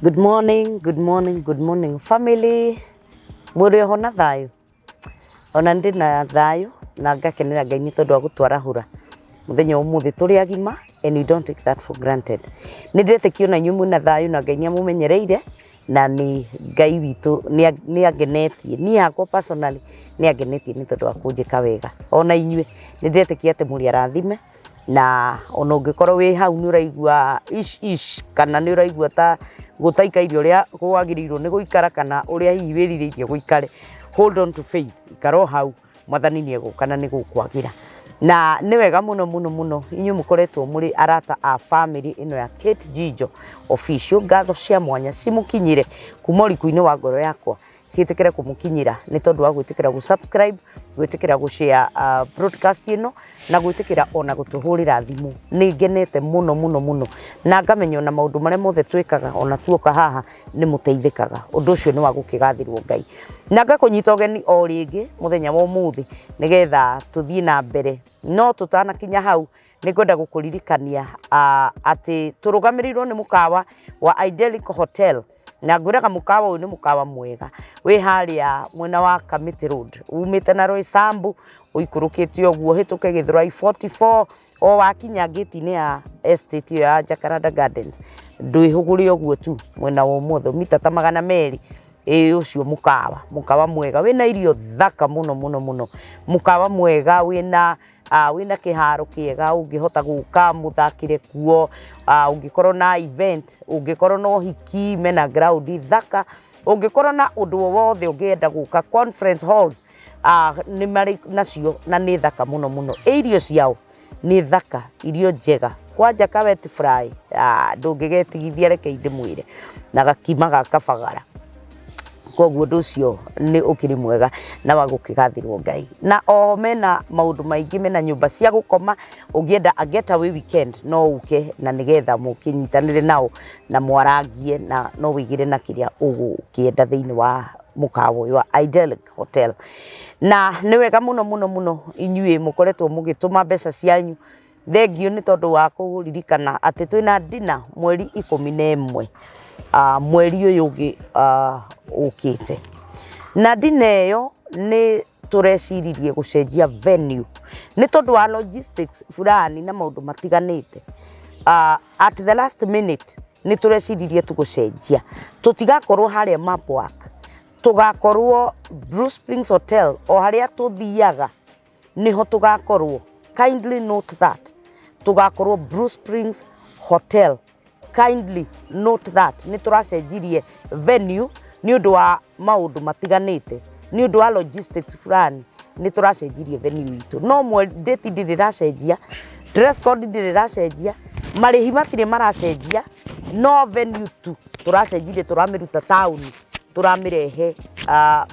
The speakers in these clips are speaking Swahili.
Good morning, good morning, good morning family. Muri ho na thayo. Ona ndi na thayo na ngakenera Ngai ni tondu wa gutwarahura. Muthenya umuthi turi agima and we don't take that for granted. Ni ndeteki ona nyumu na thayo na Ngai amumenyereire na ni Ngai witu ni agenetie. Ni yakwa personally ni agenetie ni tondu wa kunjika wega. Ona inyue ni ndeteki ate muri arathime na ona ungikorwo wi hau ni uraigua ish kana ni uraigua ta gutaika irio ria gwagiriirwo ni guikara kana uria hihi wiririirie guikare. Hold on to faith. Ikaro hau mwathani ni egukana ni gukwagira. Na ni wega muno inyu mukoretwo muri arata a family ino ya JIJO official. Ngatho cia mwanya cimukinyire kuma rikuini wa ngoro yakwa cietekere kumukinyira ni tondu wa gwitikira gu subscribe, gwitikira gu share broadcast ino na gwitikira ona gutuhurira thimu. Ni ngenete muno na ngamenya na maundu mare mothe twikaga ona tuoka haha ni muteithikaga. Undu ucio ni wa gukigathirwo Ngai. Na ngakunyita ugeni o ringi muthenya wa umuthi nigetha tuthie na mbere. No tutana kinya hau ni ngwenda gukuririkania ati turugamirirwo ni mukawa wa Idyllic Hotel. Na ngwiraga mukawa uyu ni mukawa mwega wi haria mwena wa Kamiti Road umite na Roysambu uikurukitio guo hituke Githurai 44 o wakinya gate ni ya estate ya Jacaranda Gardens nduihugurio guo tu mwena wa motho mita ta 200 ucio mukawa mwega wina irio thaka muno mukawa mwega wina kiharo kiega ungihota guka muthakire kuo ungikorwo na event ungikorwo no hiki mena ground thaka ungikorwo na undu wothe ungienda guka conference halls ni mari nacio na ni thaka muno irio ciao ni thaka irio njega kwanja ka wet fry ndungigetigithia reke ndimwire na gakima gakabagara koguo nducio ni ukiri mwega na wa gukigathirwo Ngai. Na o mena maundu maingi mena nyumba cia gukoma ungienda a getaway weekend no uke na nigetha mukinyitanire nao na mwarangie na no wigire na kiria ugukienda thiini wa mukawa wa Idyllic Hotel. Na ni wega muno inyue mukoretwo mugituma mbeca cianyu. Thengio ni tondu wa kuririkana ati twina dinner mweri 11 mweri uyu ungi ukite. Na dinner yo ni tureciririe gucenjia venue ni tondu wa logistics fulani na maundu matiganite. At the last minute ni tureciririe tugucenjia tutigakorwo haria Mapwork tugakorwo Blue Springs Hotel o haria tuthiaga niho tugakorwo. Kindly note that tugakorwo Blue Springs Hotel. Kindly note that ni turacenjirie venue ni undu wa maundu matiganite ni undu wa logistics fulani ni turacenjirie venue itu. No date ndiriracenjia, dress code ndiriracenjia, marihi matire maracenjia, no venue tu turacenjirie turamiruta town turamirehe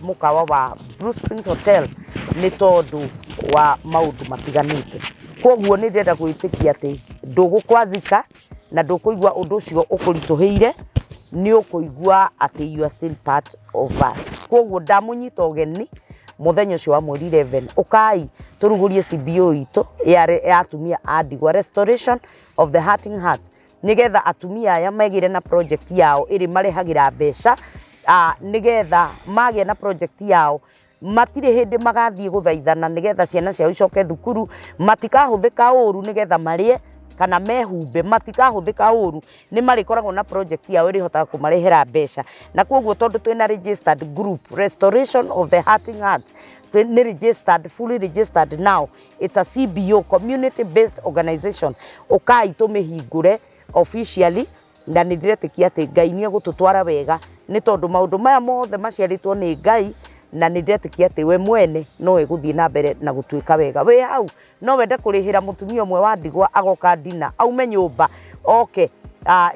mukawa wa Blue Springs Hotel ni tondu wa maundu matiganite. Koguo ni ndenda gwitikia ati ndugukwazika na ndukuigua undu ucio ukurituheire ni ukuigua ati you are still part of us. Koguo ndamunyita ugeni muthenya ucio wa mweri 11 ukai turugurie CBO itu ya atumia adigwa restoration of the hurting hearts nigetha atumia aya megire na project yao iri marehagira mbeca nigetha magie na project yao matire hindi magathie guthaithana nigetha ciana ciao icoke thukuru matikahuthika uru nigetha marie kana mehumbe matikahuthika uru ni marikoragwo na project yao iri hota kumarehera mbeca. Na koguo tondu twina registered group restoration of the hurting hearts ni registered, fully registered now. It's a CBO, community based organization. Ukai tumihingure officially na nidiretikia ati Ngai ni egututwara wega ni tondu maundu maya mothe maciaritwo ni Ngai na nidiretikia ati we mwene no eguthie na mbere na gutuika wega. We hau no wende kurihira mutumia umwe wa ndigwa agoka dina aume nyumba okay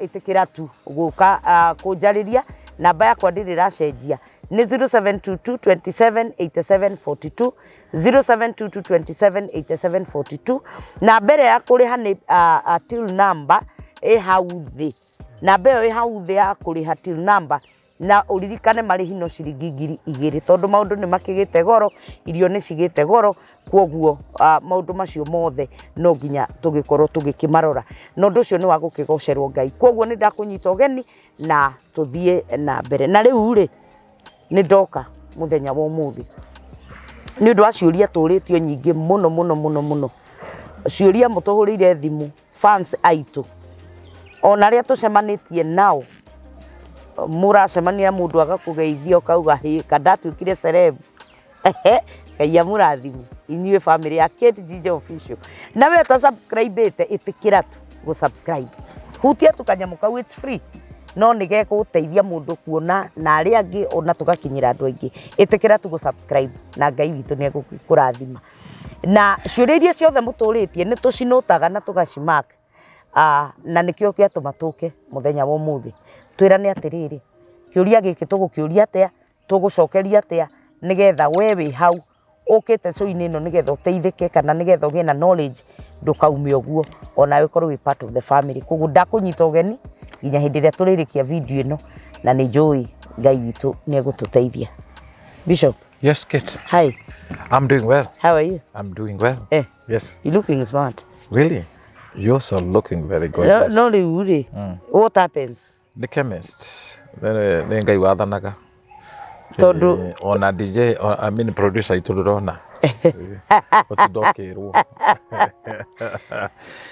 itikira tu guka kunjariria namba yakwa ndiriracenjia ni 0722278742 0722278742 na mbere ya kuriha ni till number hau thĩ namba ĩyo ĩ hau thĩ ya kũrĩha till number na uririkane marihi no ciringi 2,000 tondu maundu ni makigite goro irio ni cigite goro kwoguo maundu macio mothe no nginya tugikorwo tugikimarora no ndu cio ni wa gukigocerwo Ngai kwoguo ni ndakunyita ugeni na tuthie na mbere na riu ri ni ndoka muthenya wa umuthi ni undu wa ciuria turitio nyingi muno ciuria mutuhurire thimu fans aitu ona ria tucemanitie nao muracemania mundu agakugeithio kauga kadatuikire celeb Ngai amurathime inyue family ya JIJO official na we ta subscribe itikira tu go subscribe hutia tukanyamu kau it's free no nige guteithia mundu kuona na ari angi ona tugakinyira andu aingi itikira tu go subscribe na Ngai witu ni agukurathima na ciuriria ciothe muturitie ni tucinutaga na tugacimark na nikio kiatuma tuke muthenya wa umuthi twirane atiriri kiuria giki tugukiuria atia tugucokeria atia nigetha we wi hau ukite coini ino nigetha uteithike kana nigetha ugie na knowledge ndukaume uguo ona we korwo wi part of the family kugu ndakunyita ugeni nginya hindi ria turirikia video ino na ni njui Ngai witu ni egututeithia. Bishop. Yes, Kate. Hi. I'm doing well. How are you? I'm doing well. Yes. You looking smart. Really? You're also looking very good. No, really. What happens? The chemist. The Ngai wathanaga. Tondu ona DJ I mean producer iturona. Otidokirwo.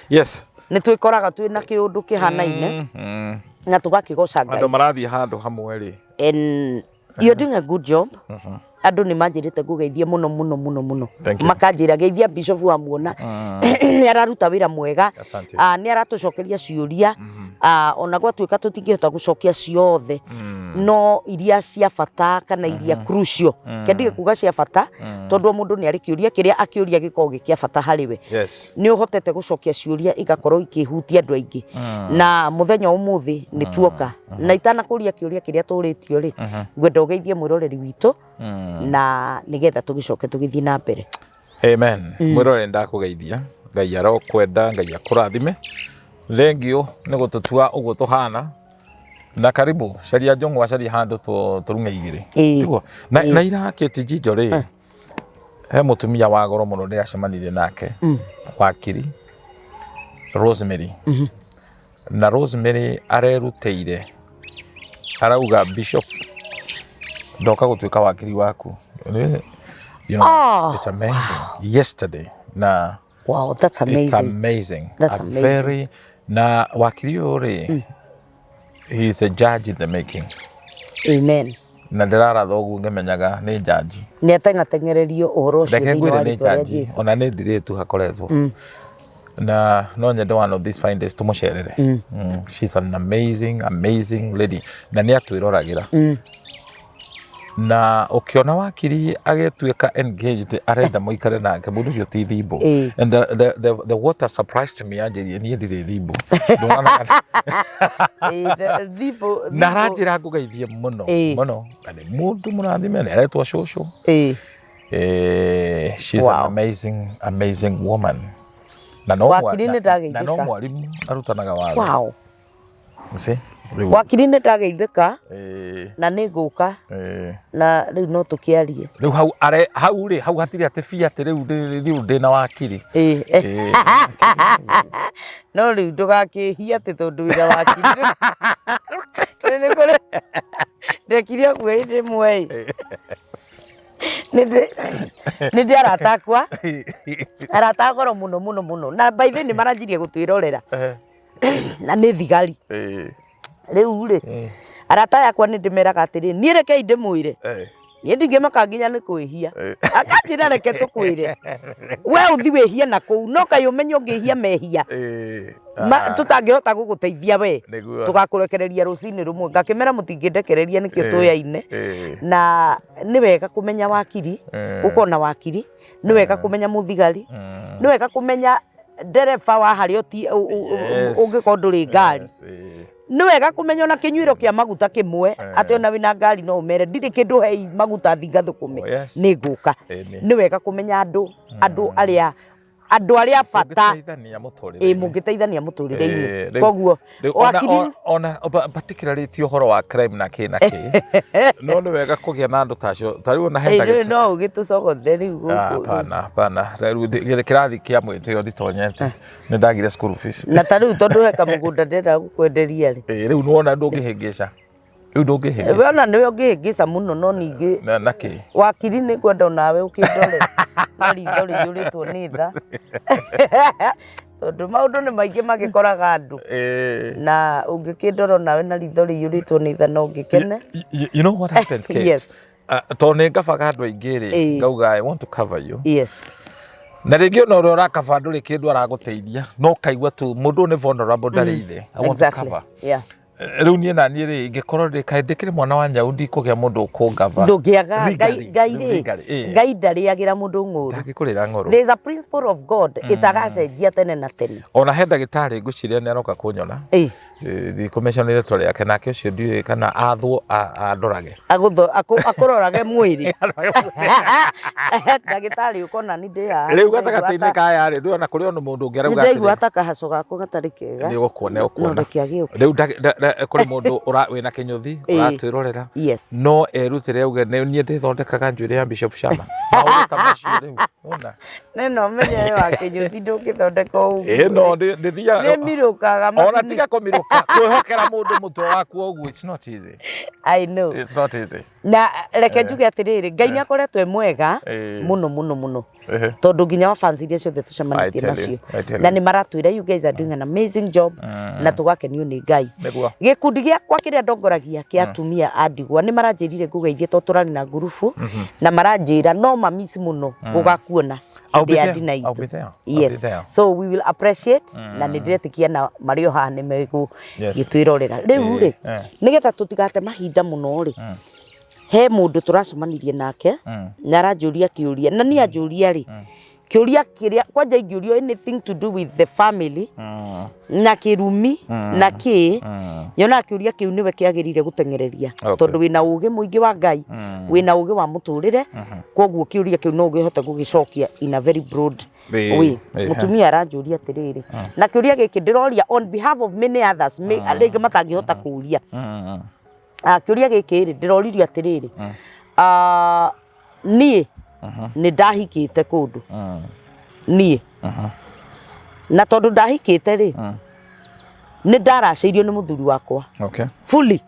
Yes. Ni twikoraga twina kiundu kihanaine. Na tugakigoca Ngai. Andu marathi handu hamwe ri. And you're doing a good job. Andu ni manjirite kugeithia muno makanjira geithia bishop wa muona ni araruta wira mwega ni aratucokeria ciuria ona gwatuika tutingihota gucokia ciothe no iria cia bata kana iria crucial kendige kuga cia bata tondu mundu ni ari kiuria kiria akiuria giko gikia bata hariwe ni uhotete gucokia ciuria igakorwo ikihutia andu aingi na muthenya umuthi ni tuoka na itana kuria kiuria kiria turitio ri ngwenda ugeithie mwiroreri witu na nigetha tugicoke tugithii na mbere. Amen. Mwirore ndakugeithia Ngai arokwenda Ngai akurathime thengio ni gututua uguo tuhana na karibu caria njongwa caria handu turunge igiri tiguo na irakete JIJO ri he mutumia wa goro muno ndi acemanirie nake wakiri Rosemary na Rosemary arerutĩire arauga Bishop ndoka gutuika wakiri waku. You know, it's amazing. Yesterday, na wow, that's amazing. It's amazing. That's amazing. Very na wakiri ore. He's a judge in the making. Amen. Na ndirara thogu ngemenyaga ni judge. Ni atengererio uhoro ucio thini wa ritwa Jesus. Ona ni ndiretu hakoretwo. Na no nyende one of these fine days tumucerere. She's an amazing lady. Na ni atwĩroragira. Na ukiona wakiri agetuika engaged arenda muikare nake mundu cio ti thimbo and the water surprised me anjiri ni ndire thimbo thimbo na ranjira ngugeithie muno ani mundu murathime ni aretwa shosho she's an amazing woman na no wakiri ni ndageithika na no mwalimu arutanaga waru wow see wakiri ni ndageithika na ni nguka na riu no tukiarie riu hau hatiri atefia ati riu ndi na wakiri no riu ndugakihia ati tondu wira wakiri ni kore ndekiria kueire mwei nindi aratakwa aratagoro muno na by the way ni maranjirie gutwirorera na ni thigari riu ri arata yakwa ni ndimeraga atiri ni reke ndimwire ni ndingimaka nginya ni kwihia akatira reke tukwire we uthi wihia na kuu no kai umenye ngihia mehia tutangihota guguteithia we tugakurekereria rucini rumwe ngakimera mutingindekereria nikio tuyaine na ni wega kumenya wakiri ukona wakiri ni wega kumenya muthigari ni wega kumenya ndereba wa hario ti ungikorwo nduri ngari ni wega kumenya na kinywiro kia maguta kimwe ati ona wina ngari no umere ndiri kindu hei maguta thinga thukume ni nguka ni wega kumenya andu andu aria bata mungiteithania muturire-ini koguo ona particularly ti uhoro wa crime na ki no ni wega kugia na andu tacio tariu na henda no ugitucogothe riu pana riu kirathi kia mwitio nditonyete ni ndagire school fees na tariu tondu heka mugunda ndenda gukwenderia ri riu nuona ndungihingica Wona niwe ungihingica muno no ningi na ki wakiri ni kwenda nawe ukindore na ritho riyuritwo ni tha tondu maundu ni maingi magikoraga andu na ungikindora nawe na ritho riyuritwo ni tha no ngikene. You know what happens, Kate? Yes. To ne ngabaga andu aingi ri ngauga I want to cover you. Yes. Na ringi ona uri urakaba nduri kindu araguteithia no kaigwa tu mundu ni vulnerable ndari ithe. I want to cover. Yeah. Riu nie na nie ri ngikorwo ri kaindikire mwana wa nyau ndikugia mundu ukungava ndugiaga ngai ndariagira mundu ng'uru ndagikurira ng'uru. There is a principle of God itagacenjia tene na tene. Ona he ndagitari nguciria ni aroka kunyona the commission ile tole yake nake ucio ndiwe kana athwo andorage akurorage mwiri ndagitari ukona ni ndi ha riu gatagati-ini kaya ri ndu ona kuri onu mundu ngerauga ati ndigwa takahaco gako gatari kega ni gukuona riu kuri mundu wina kinyuthi uratwirorera no erutire auge ni nie ndithondekaga njuire ya Bishop Shamma maundu macio riu ona neno menye wa kinyuthi ndungithondeka ugu no ndithia ni mirukaga ona tiga kumiruka kwihokera mundu mutwe waku ugu it's not easy. I know it's not easy. Na reke njuge atiriri Ngai ni akoretwo e mwega muno tondu nginya wa fans iria ciothe tucemanitie nacio na ni maratwira you guys are doing an amazing job na tugakenio ni Ngai. Gikundi giakwa kiria ndongoragia kia atumia andigwa ni maranjirire ngugeithie to turari na ngurubu na maranjira no mamisi muno gugakuona. I'll be there. Yes. So we will appreciate na ndiretikia na mario ha ni megu gitwirorera riu ri nigetha tutigate mahinda muno ri he mundu turacemanirie nake na aranjuria kiuria na ni anjuria ri kiuria kiria kwanja ingiurio anything to do with the family na kirumi na ki nyona kiuria kiu niwe kiagirire gutengereria tondu wina ugi muingi wa Ngai wina ugi wa muturire koguo kiuria kiu no ngihota gugicokia in a very broad way. Mutumia aranjuria atiriri na kiuria giki ndiroria on behalf of many others alingi matangihota kuuria kiuria giki ri ndiroririo atiriri nie ni ndahikite kundu nie na tondu ndahikite ri ni ndaraceirio ni muthuri wakwa fully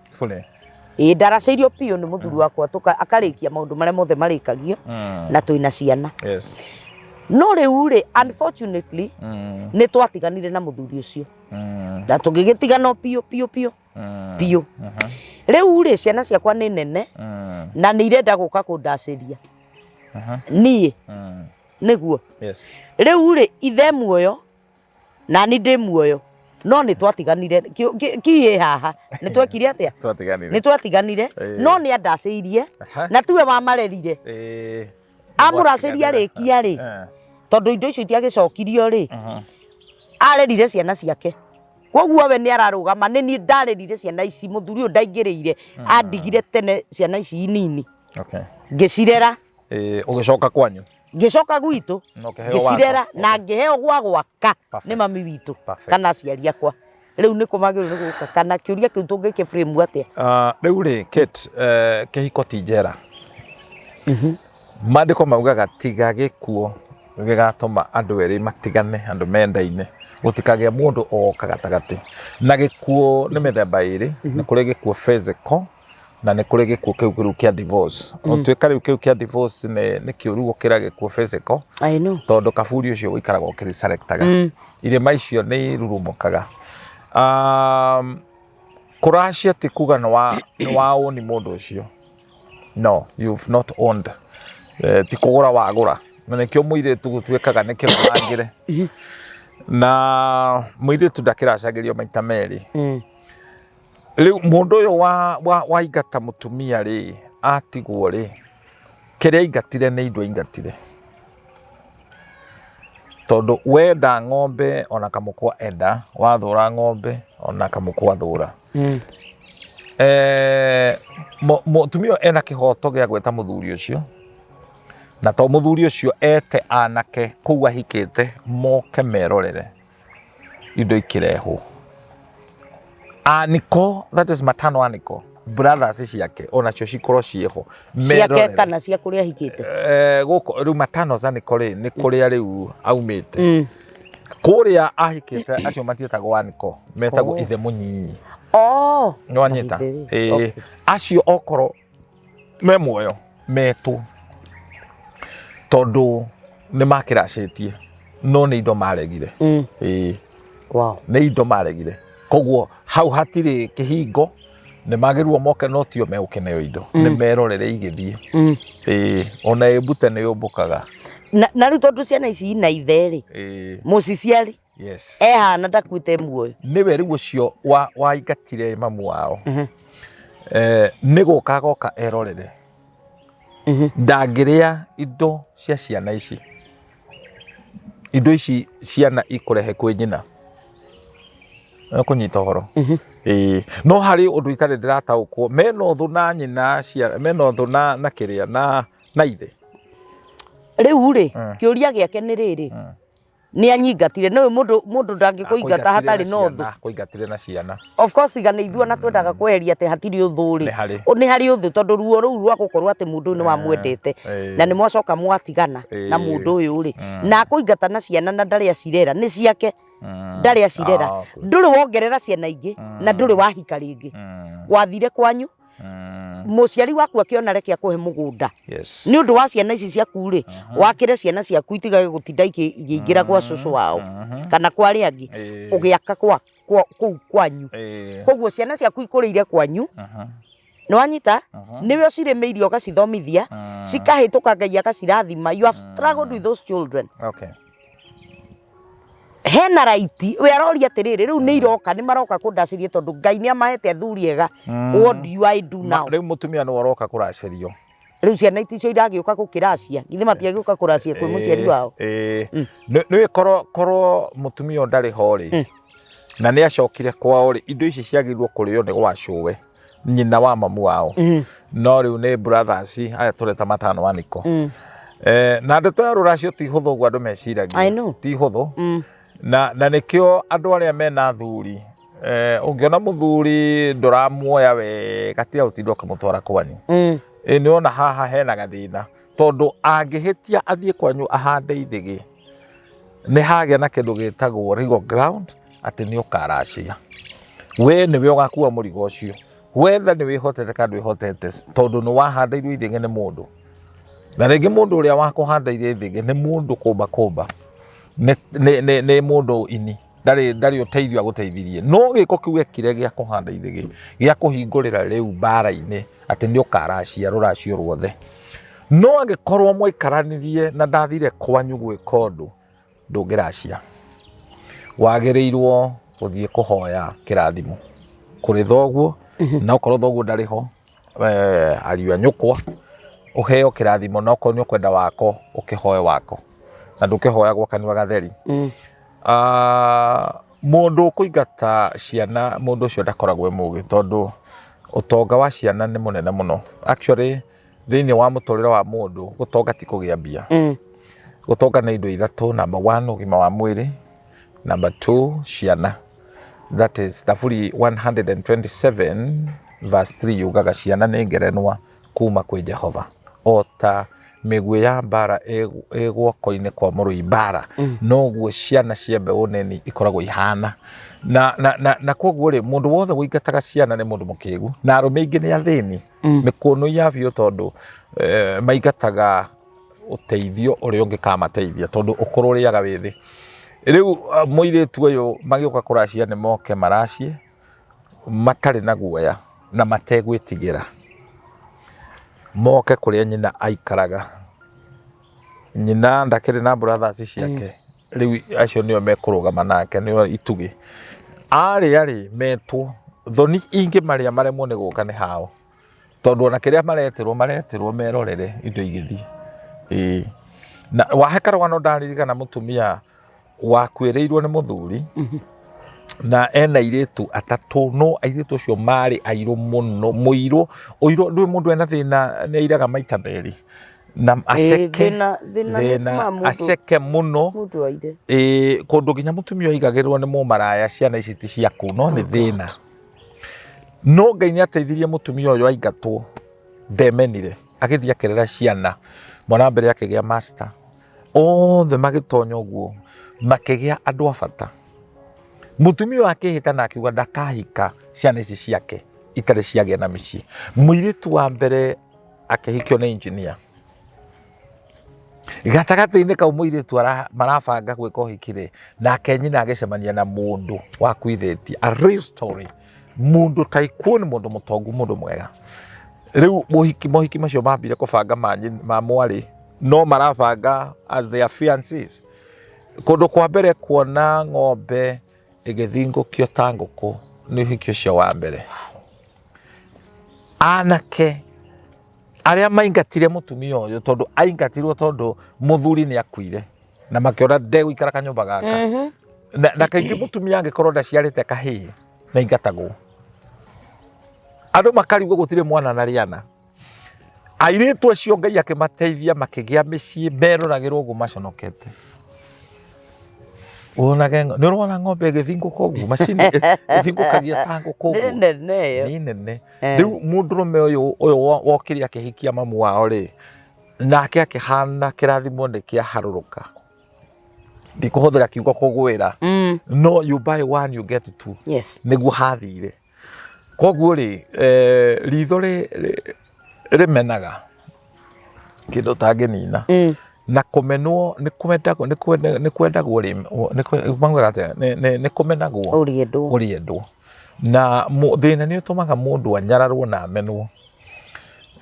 ndaraceirio pio ni muthuri wakwa akarikia maundu maria mothe marikagio na twina ciana no riu ri unfortunately ni twatiganire na muthuri ucio na tungigitigana pio riu ri ciana ciakwa ni nene na ni irenda guka kundaciria nie niguo riu ri ithe muoyo na ni ndi muoyo no ni twatiganire ki haha ni twekire atia ni twatiganire no ni andaceirie na tiwe wa marerire amuraciria rikia ri tondu indo icio itiagicokirio ri arerire ciana ciake koguo we ni ararugama ni ndarerire ciana ici muthuri uyu ndaingiriire andigire tene ciana ici nini ngicirera ugicoka kwanyu ngicoka gwitu ngicirera na ngiheo gwa gwaka ni mami witu kana aciari akwa riu ni kumagiru ni guka kana kiuria kiu tungike frame atia riu ri Kate kihiko ti njera mandiko maugaga tiga gikuo gigatuma andu eri matigane andu mendaine gutikagia mundu oka gatagati na gikuo ni mithemba iri ni kuri gikuo physical na ni kuri gikuo kiu kia divorce otwika riu kiu kia divorce ni kiuru gukira gikuo physical I know tondu kaburi ucio wikaraga ukiri selectaga ire maicio ni rurumukaga kurashia ti kuga ni wa ni mundu ucio no you've not owned ti kugura wagura na nikio muiretu gutwikaga ni kimurangire na muiretu ndakiracagirio maita meri riu mundu uyu wa ingata mutumia ri atigwo ri kiria ingatire ni indo ingatire tondu wenda ng'ombe ona kamukwa enda wathura ng'ombe ona kamukwa thura mutumia ena kihoto gia gweta muthuri ucio na to muthuri ucio ete anake kuu ahikite moke merorere indo ikireho aniko, that is matano aniko brothers ciake ona cio cikorwo cieho ciake kana cia kuria hikite guko riu matano aniko ri ni kuria riu aumite kuria ahikite acio matietagwo aniko metagwo ithe munyinyi no anyita acio okoro me muoyo metu tondu ni makiracetie no ni indo maregire wow ni indo maregire koguo hau hatiri kihingo ni magirwo moke no tio meukeneo indo ni merorere igithie ona ebute ni yumbukaga na riu tondu ciana ici na itheri muciciari yes ehana ndakuite muoyo ni we riu ucio wa ingatire mamu wao ni gukagoka erorere ndangiria indo cia ciana ici indo ici ciana ikurehe kwi nyina kunyita horo no hari undu itare ndirataukwo meno thu na nyina cia meno thu na kiria na ithe riu ri kiuria giake ni riri ni anyingatire no mundu ndangikuingata hatari no thu kuingatire na ciana of course igana ithua na twendaga kweheria ate hatiri uthuri ni hari uthu tondu ruo ruu rwa gukorwo ati mundu ni wa mwendete na ni mwacoka mwatigana na mundu uyu ri na kuingata na ciana na ndari acirera ni ciake ndari acirera nduri wongerera ciana ingi na nduri wahika ringi wathire kwanyu muciari waku akiona reke akuhe mugunda ni undu wa ciana ici ciaku ri wakire ciana ciaku itigage gutinda igiingira kwa cucu wao kana kwa ri angi ugiaka kwa kwanyu koguo ciana ciaku ikuriire kwanyu no anyita niwe ucirimiirie ugacithomithia cikahituka Ngai agacirathima you have struggled with those children okay hena raiti we aroria atiriri riu ni iroka ni maroka kundacirie tondu Ngai ni amahete athuri ega what do I do now riu mutumia no aroka kuracirio riu ciana iticio iragiuka gukiracia githe matiagiuka kuracia kwi muciari wao ni korwo mutumia ndari hori na ni acokire kwao ri indo ici ciagirwo kurio ni gwacuwe nyina wa mamu wao no riu ni brothers aya tureta matano aniko na ndeto ya ruracio ti huthu gwa andu meciragia ti huthu na nikio andu aria mena thuri ungiona muthuri nduramuoya wega ti autindo kamutwara kwanyu ni ona haha hena gathina tondu angihitia athie kwanyu ahande ithigi ni hagia na kindu gitagwo legal ground ati ni ukaracia we ni we ugakua murigo ucio wetha ni wihotete kandu wihotete tondu ni wahanda irio ithigi ni mundu na ringi mundu uria wakuhanda irio ithigi ni mundu kumba ne mundu ini ndari uteithio aguteithirie no giko kiu ekire gia kuhanda ithigi gia kuhingurira riu bara-ini ati ni ukaracia ruracio ruothe no angikorwo mwikaranirie na ndathire kwanyu gwika undu ndungiracia wagirirwo uthie kuhoya kirathimo kuri thoguo na ukorwo thoguo ndariho ariu anyukwa uheo kirathimo no ko ni ukwenda wako ukihoe wako na ndukihoya gwa kanwa gatheri mundu kuingata ciana mundu ucio ndakoragwo mugi tondu utonga wa ciana ni munene muno actually thiini wa muturire wa mundu gutonga ti kugia mbia gutonga na indo ithatu number 1 ugima wa mwiri number 2 ciana that is Thaburi 127 verse 3 yugaga ciana ni ngerenwa kuma kwi Jehova ota migwe ya mbara egwoko-ini kwa murui mbara no guo ciana cia mbeũ nini ikoragwo ihana na koguo ri mundu wothe guingataga ciana ni mundu mukigu na arume ingi ni athini mikuno ya bio tondu maingataga uteithio uri ungikamateithia tondu ukuru riaga withi riu muiritu uyu magioka kuracia ni moke maracie matari na guoya na mategwitigira moke kuria nyina aikaraga nyina ndakiri na brothers ciake riu acio nio mekurugama nake nio itugi ari metu thoni ingi maria maremwo ni guka ni hao tondu ona kiria maretirwo merorere indo igithi na wahekara no ndaririkana mutumia wakwireirwo ni muthuri na ena iritu atatu no airitu ucio mari airu muno muiro uiro ndwe mundu ena thina ni airaga maita meri na aceke aceke muno kundu nginya mutumia igagirwo ni mumaraya ciana ici ti ciaku no ni thina no Ngai ni ateithirie mutumia uyu aingatwo ndemenire agithia kirera ciana mwana mbere akigia master othe magitonya uguo makigia andu abata mutumia wake hita na akiuga ndakahika ciana ici ciake itare ciagia na micii muiritu wa mbere akihikio ni engineer gatagati-ini kau muiritu marabanga gwika uhiki nake nyina agicemania na mundu wakuithetie a real story mundu taikuo ni mundu mutongu mundu mwega riu mohiki macio mambire kubanga ma mwari no marabanga as their fiancés kundu kwa mbere kuona ng'ombe igithingukio ta nguku ni uhiki ucio wa mbere anake aria maingatire mutumia uyu tondu aingatirwo tondu muthuri ni akuire na makiona ndegũikara kanyumba gaka na kaingĩ mutumia angikorwo ndaciarĩte kahĩĩ na ingatagwo andu makarigwo gutire mwana na riana airĩtu acio Ngai akimateithia makigia mĩciĩ meroragĩrwo ũguo maconokete ni urona ng'ombe igithinguka uguo macini ithingukagia ta nguku uguo ni nene riu mundurume uyu wokire akihikia mamu wao nake akihana kirathimo ni kiaharuruka ndikuhuthira kiugo kugwira no you buy one you get two niguo hathire koguo ritho rimenaga kindu tanginina na kumenwo ni kwendagwo ni kumenagwo uriendwo na thina ni utumaga mundu anyararwo na amenwo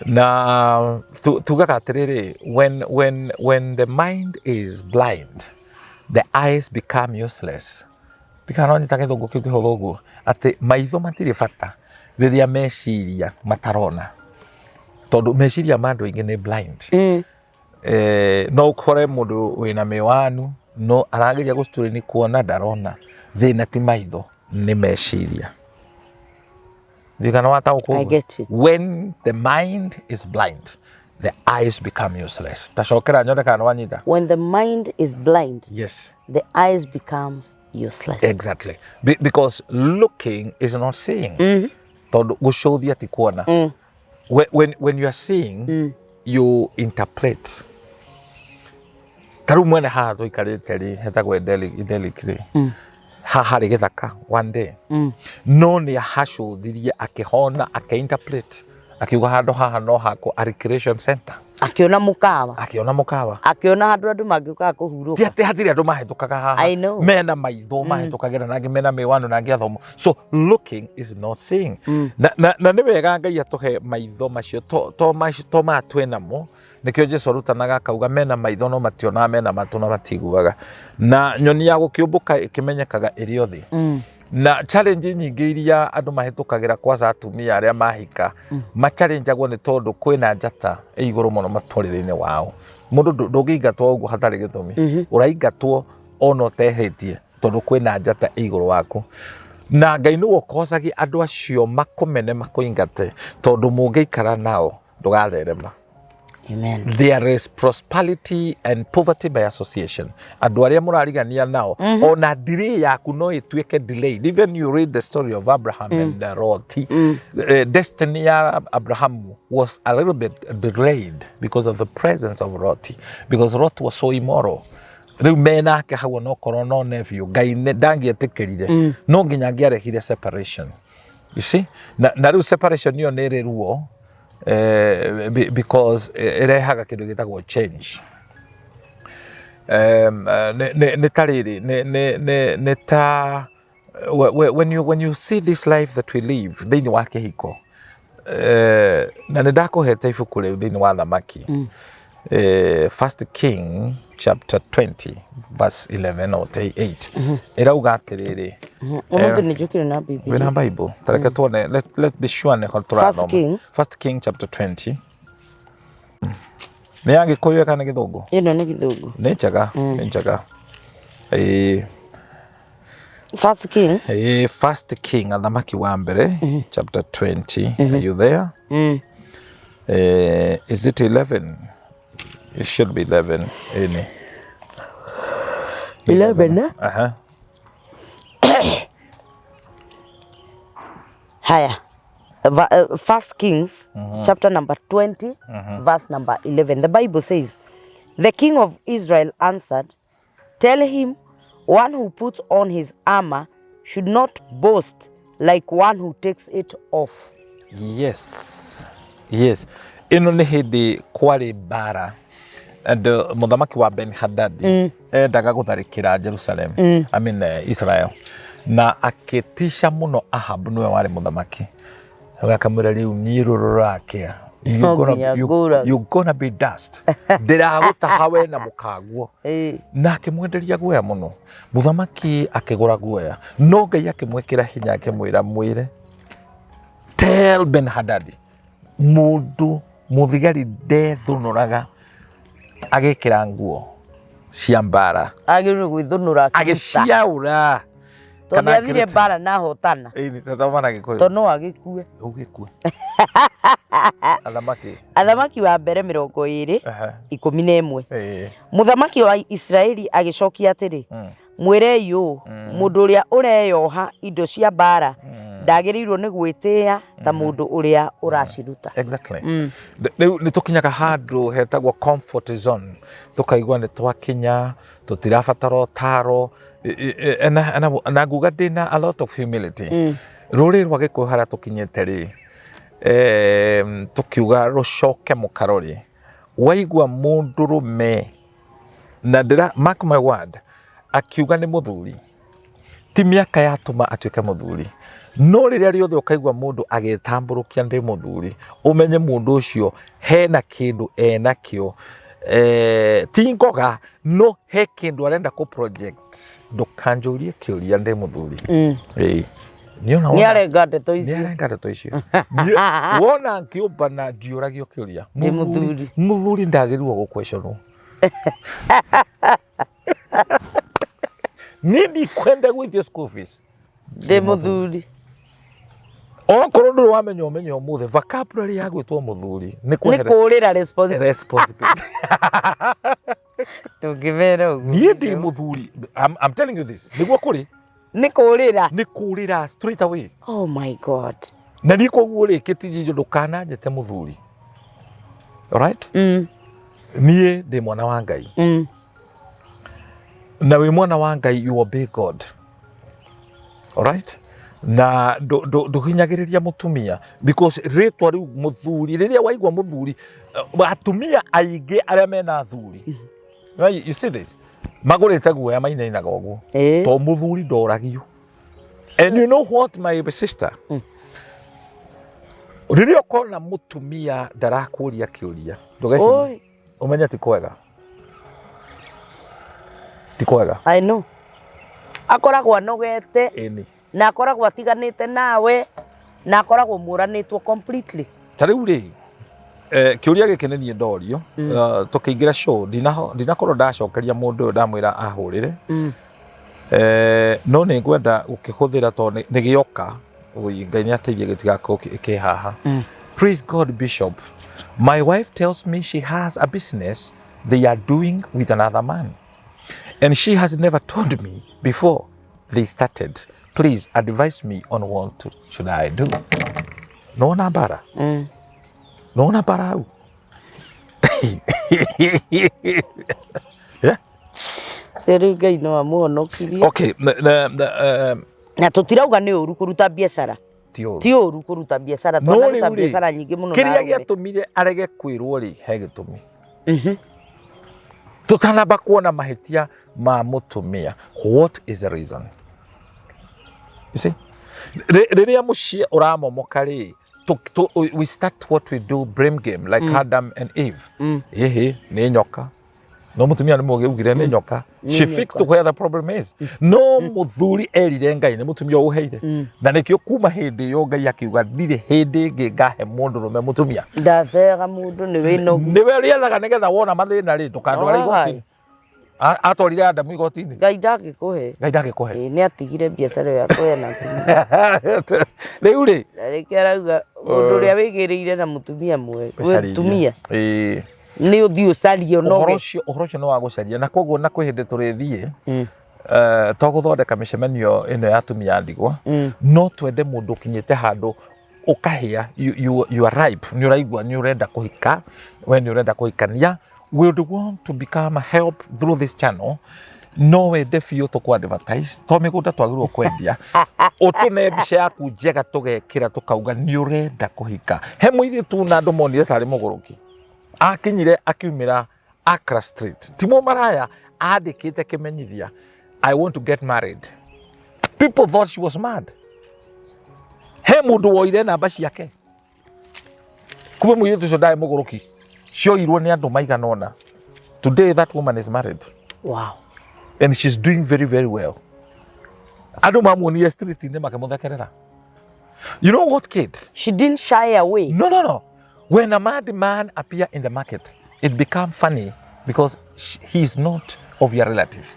na tugaga atiriri when the mind is blind the eyes become useless ndikanonyita githungu kiu kihuthu uguo ati maitho matiri bata riria meciria matarona tondu meciria ma andu aingi ni blind no ukore mundu wina miwanu no arageria gustori ni kuona ndarona thina ti maitho ni meciria ndikana wata uko when the mind is blind the eyes become useless tacokera nyone kana wanyita when the mind is blind yes the eyes becomes useless exactly because looking is not seeing tondu gucuthia ti kuona when you are seeing you interpret taru mwene haha tuikarite hetagwo idelic haha ri githaka one day no ni ahacuthirie akihona akeinterpret akiuga handu haha no hako a recreation center akiona mukawa akiona handu andu mangiuka kuhuruka ti hatiri andu mahitukaga haha mena maitho mahitukagira nangi mena miwano nangi athomo so looking is not seeing na ni wega Ngai atuhe maitho macio to matwenamo nikio Jesu arutanaga akauga mena maitho no mationa mena matu no matiguaga na nyoni ya gukiumbuka ikimenyekaga iri othi na challenge nyingi iria andu mahitukagira kwaza atumia aria mahika machallengeagwo ni tondu kwina njata iguru muno maturire-ini wao mundu ndungiingatwo uguo hatari gitumi uraingatwo ono tehetie tondu kwina njata iguru waku na Ngai ni wokocagia andu acio makumene makuingate tondu mungiikara nao ndugatherema. Amen. There is prosperity and poverty by association. Andu aria murarigania nao ona delay yaku no ituike delayed. Even you read the story of Abraham and Lot. Destiny ya Abraham was a little bit delayed because of the presence of Lot. Because Lot was so immoral. Riu mena ke hawo no korwo no nephew Ngai ndangietikirire no nginya ngiarehire separation. You see? Na riu separation yo nere ruo because irehaga kindu gitagwo change. When you see this life that we live thini wa kihiko na ndakuhete ibuku riu thini wa thamaki First King chapter 20 verse 11 or 8 irauga atiriri umuthi ni jukire na Bible wena Bible tareke tuone let's be sure ne turanoma First King chapter 20 ni yangi kuyo kana githungu ino ni githungu ni njaga First King athamaki wa mbere chapter 20 are you there is it 11 It should be 11. Any. 11. Haya. First Kings, chapter number 20, verse number 11. The Bible says, the king of Israel answered, tell him, one who puts on his armor should not boast like one who takes it off. Yes. Yes. Ino ni hindi kwari bara. And muthamaki wa Ben-Hadad endaga gutharikira Jerusalem. I mean Israel. Na aketisha muno Ahab niwe wari muthamaki. Agakamwira riu niruru rake. You're gonna be dust. Ndiraguta hawe na mukagwo. Na akimwenderia guoya muno. Muthamaki akigura guoya. No Ngai akimwekira hinya akimwira mwire. Tell Ben-Hadad. Mundu muthigari ndethunoraga agikira nguo cia mbara. Agirwe gwithunura agiciaura. Tondu athire mbara na hotana. Ni tatamana gikuyu. Tono agikue. Ugikue. Athamaki wa mbere 20:11. Muthamaki wa Israeli agicokia atiri, mwirei uu, mundu uria ureyoha indo cia mbara ndagirirwo ni gwitia ta mundu uria uraciruta. Exactly. Ni tukinyaga handu hetagwo comfort zone. Tukaigwa ni twakinya, tutirabatara utaro, na nguga ndina a lot of humility. Ruri rwa gikuyu haria tukinyete ri, tukiuga rucoke mukarori. Waigwa mundurume na ndira mark my word, akiuga ni muthuri, ti miaka yatuma atuike muthuri. No riria riothe ukaigwa mundu agetamburukia ndi muthuri, umenye mundu ucio hena kindu enakio. Ti ngoga, no he kindu arenda ku project. Ndukanjurie kiuria ndi muthuri. Ni arenga ndeto icio. Wona nkiumba na ndiuragio kiuria. Muthuri ndagirirwo gukwestionwo. Nindi kwenda gwithio school fees. Ndi muthuri. Okorwo nduru wamenya umenyo muthe vocabulary ya gwitwo muthuri ni kurira responsibility. Tugivera ugu. Ni ndi muthuri. I'm telling you this. Niguo kuri. Ni kurira straight away. Oh my God. Na ni koguo ri kitijijo ndukana njete muthuri. All right? Nie ndi mwana wa Ngai. Na we mwana wa Ngai, you obey God. All right? Na nduhinyagiriria mutumia, because ritwa riu muthuri, riria waigwa muthuri, atumia aingi aria mena thuri. You see this? Magurite guoya mainainaga uguo. To muthuri ndoragio. And you know what, my sister? Riria ukona mutumia ndarakuria kiuria, ndugeci umenya ti kwega. Ti kwega. I know. Akoragwo anogete. Na akoragwo atiganite nawe, na akoragwo muranitwo completely. Tariu ri kiuria giki ni nie ndorio, tukiingira show ndinakorwo ndacokeria mundu ndamwira ahurire. No ni ngwenda ukihuthira to ni gioka, Ngai ni ateithie gitigako ikihaha. Praise God, Bishop. My wife tells me she has a business they are doing with another man, and she has never told me before they started. Please advise me on what should I do. No nambara. No nambara. Seri Ngai no amuhonokirie. Okay. Na tutirauga ni uru kuruta biashara. Ti uru kuruta biashara, twaruta biashara nyingi muno. Kiria giatumire arege kwirwo ri he gitumi. Tutanaba kuona mahitia ma mutumia. What is the reason? You see? Riria mushie uramomoka ri, we start what we do, blame game, like Adam and Eve. Ni nyoka. No mutumia ni mugire ni nyoka. She fixed where the problem is. No muthuri erire Ngai ni mutumia uheire. Na nikio kuma hindi yo Ngai akiuga ndire hindi ngingahe mundu rume mutumia. Ndathega mundu ni wino. Ni we riethaga nigetha wona mathina ri tukandwara igoti. Atorire Adamu igoti-ini. Ngai ndagikuhe. Ni atigire biashara ya kuhena atumia. Riu ri. Reke arauga mundu uria wigiriire na mutumia mwe. Mutumia. ni uthi ucario no uhoro no wa gucaria na koguo na kwihinde turithie to guthondeka micemanio ino ya atumia ndigwa no twende mundu kinyite handu ukahia you are ripe ni uraigua ni urenda kuhika when you urenda kuhikania we would want to become a help through this channel no wende biũ tũkũ advertise to mĩgũnda twagĩrĩirwo kwendia ũtũne mbica yaku njega tũgekĩra tũkauga nĩ ũrenda kũhika he mũirĩtu na andũ monire tarĩ mũgũrũki akinyire akiumĩra Accra Street timo maraya andĩkĩte kĩmenyithia I want to get married. People thought she was mad. He mũndũ woire namba ciake kuma mũirĩtu ũcio ndarĩ mũgũrũki cioirwo nĩ andũ maigana ũna. Today that woman is married. Wow. And she's doing very, very well. Andũ mamuonire street-inĩ makĩmũthekerera. You know what, kid? She didn't shy away. No. When a mad man appear in the market, it becomes funny because he is not of your relative.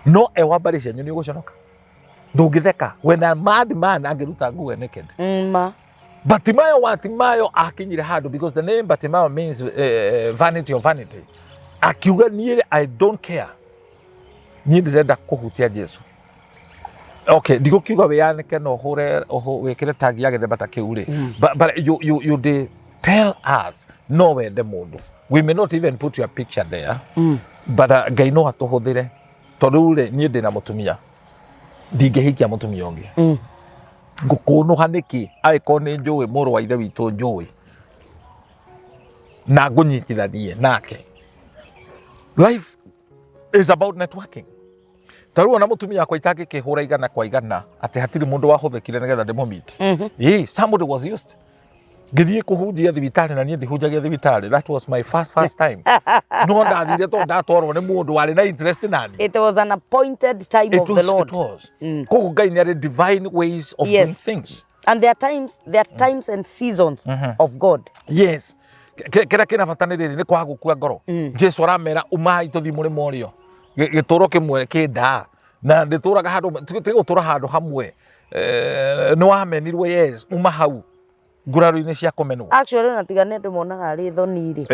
No ewabari cenyu nĩ ũgũconoka. Ndũngĩtheka when a mad man angĩruta nguo naked. Ma. Batimayo akinyire handũ because the name Batimayo means vanity of vanity. Akiuga niĩ I don't care. Niĩ ndĩrenda kũhutia Jesu. Okay, ndigũkiuga wĩyanĩke na ũhũre wĩkĩre tag ya gĩthemba ta kĩu rĩ. But you they tell us no wende mũndũ. We may not even put your picture there. But Ngai no atũhũthĩre. Tondũ rĩ niĩ ndĩna mũtumia. Ndingĩhikia mũtumia ũngĩ. Ngũkũnũha nĩkĩ angĩkorwo nĩ njũĩ mũrũ wa ithe witũ njũĩ. Na ngũnyitithanie nake. Life is about networking. Tarua na mutumia kwa itake kihura igana kwa igana ati hatiri mundu wahuthikire nigetha ndimo meet. Somebody was used. Githie kuhunjia thibitari na nie ndihunjagia thibitari. That was my first time. No ndathire to ndatwarwo ni mundu wari na interest nani. It was an appointed time of the Lord. It was. Koguo Ngai nĩ divine ways of doing things. And there are times and seasons of God. Yes. Kira kina fatanire ni kwa gukua ngoro. Jesu aramera umai tuthi murimo urio. Gitoro kimwe kinda na ndituraga handu tigutura handu hamwe no wamenirwe yes uma hau nguraru-ini cia kumenwo. Actually natigane ndimonaga ari thoni ri.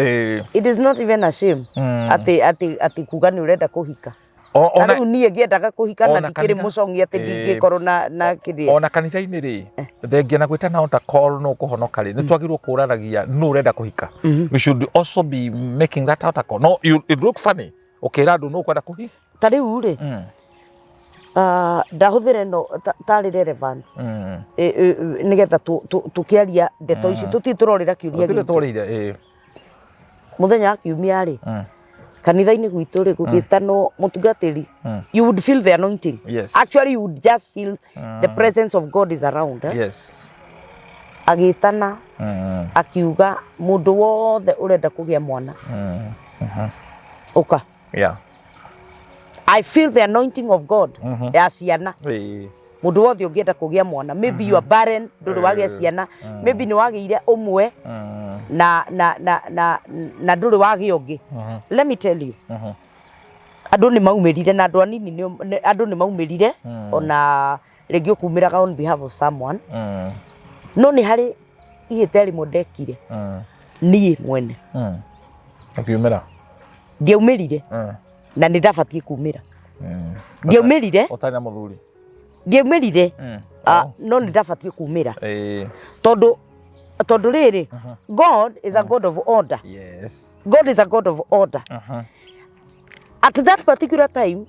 It is not even a shame ati kuga ni urenda kuhika. Ona niĩ ngĩendaga kũhika na ndikĩrĩ mũcongi atĩ ndingĩkorwo na kĩrĩa. Ona kanitha-inĩ rĩ thengia na gwĩta na altar call no kũhonoka rĩ nĩ twagĩrĩirwo kũranagia nũ ũrenda kũhika. We should also be making that altar call. No, it look funny. Ũkĩra andũ nũ ũkwenda kũhika. Ta rĩu rĩ ndahũthĩra ĩno tarĩ relevance nĩgetha tũkĩaria ndeto ici tũtitũrorĩra kĩũria gĩkĩ. Mũthenya wa kiumia rĩ kanitha-inĩ gwitũ rĩ gũgĩtanwo mũtungatĩri you would feel the anointing. Actually you would just feel the presence of God is around. Agĩtana akiuga mũndũ wothe ũrenda kũgĩa mwana ũka. I feel the anointing of God ya ciana. Mũndũ wothe ũngĩenda kũgĩa mwana, maybe you are barren ndũrĩ wagĩa ciana, maybe nĩ wagĩire ũmwe na ndũrĩ wagĩa ũngĩ. Let me tell you, andũ nĩ maumĩrire na andũ anini andũ nĩ maumĩrire ona rĩngĩ ũkumĩraga on behalf of someone. No nĩ harĩ ihĩtia rĩmwe ndekire niĩ mwene akiumĩra ndiaumĩrire na nĩ ndabatiĩ kumĩra. Ndiaumĩrire ũtarĩ na mũthuri. Ndiaumĩrire no nĩ ndabatiĩ kumĩra tondũ rĩrĩ God is a God of order. God is a God of order. At that particular time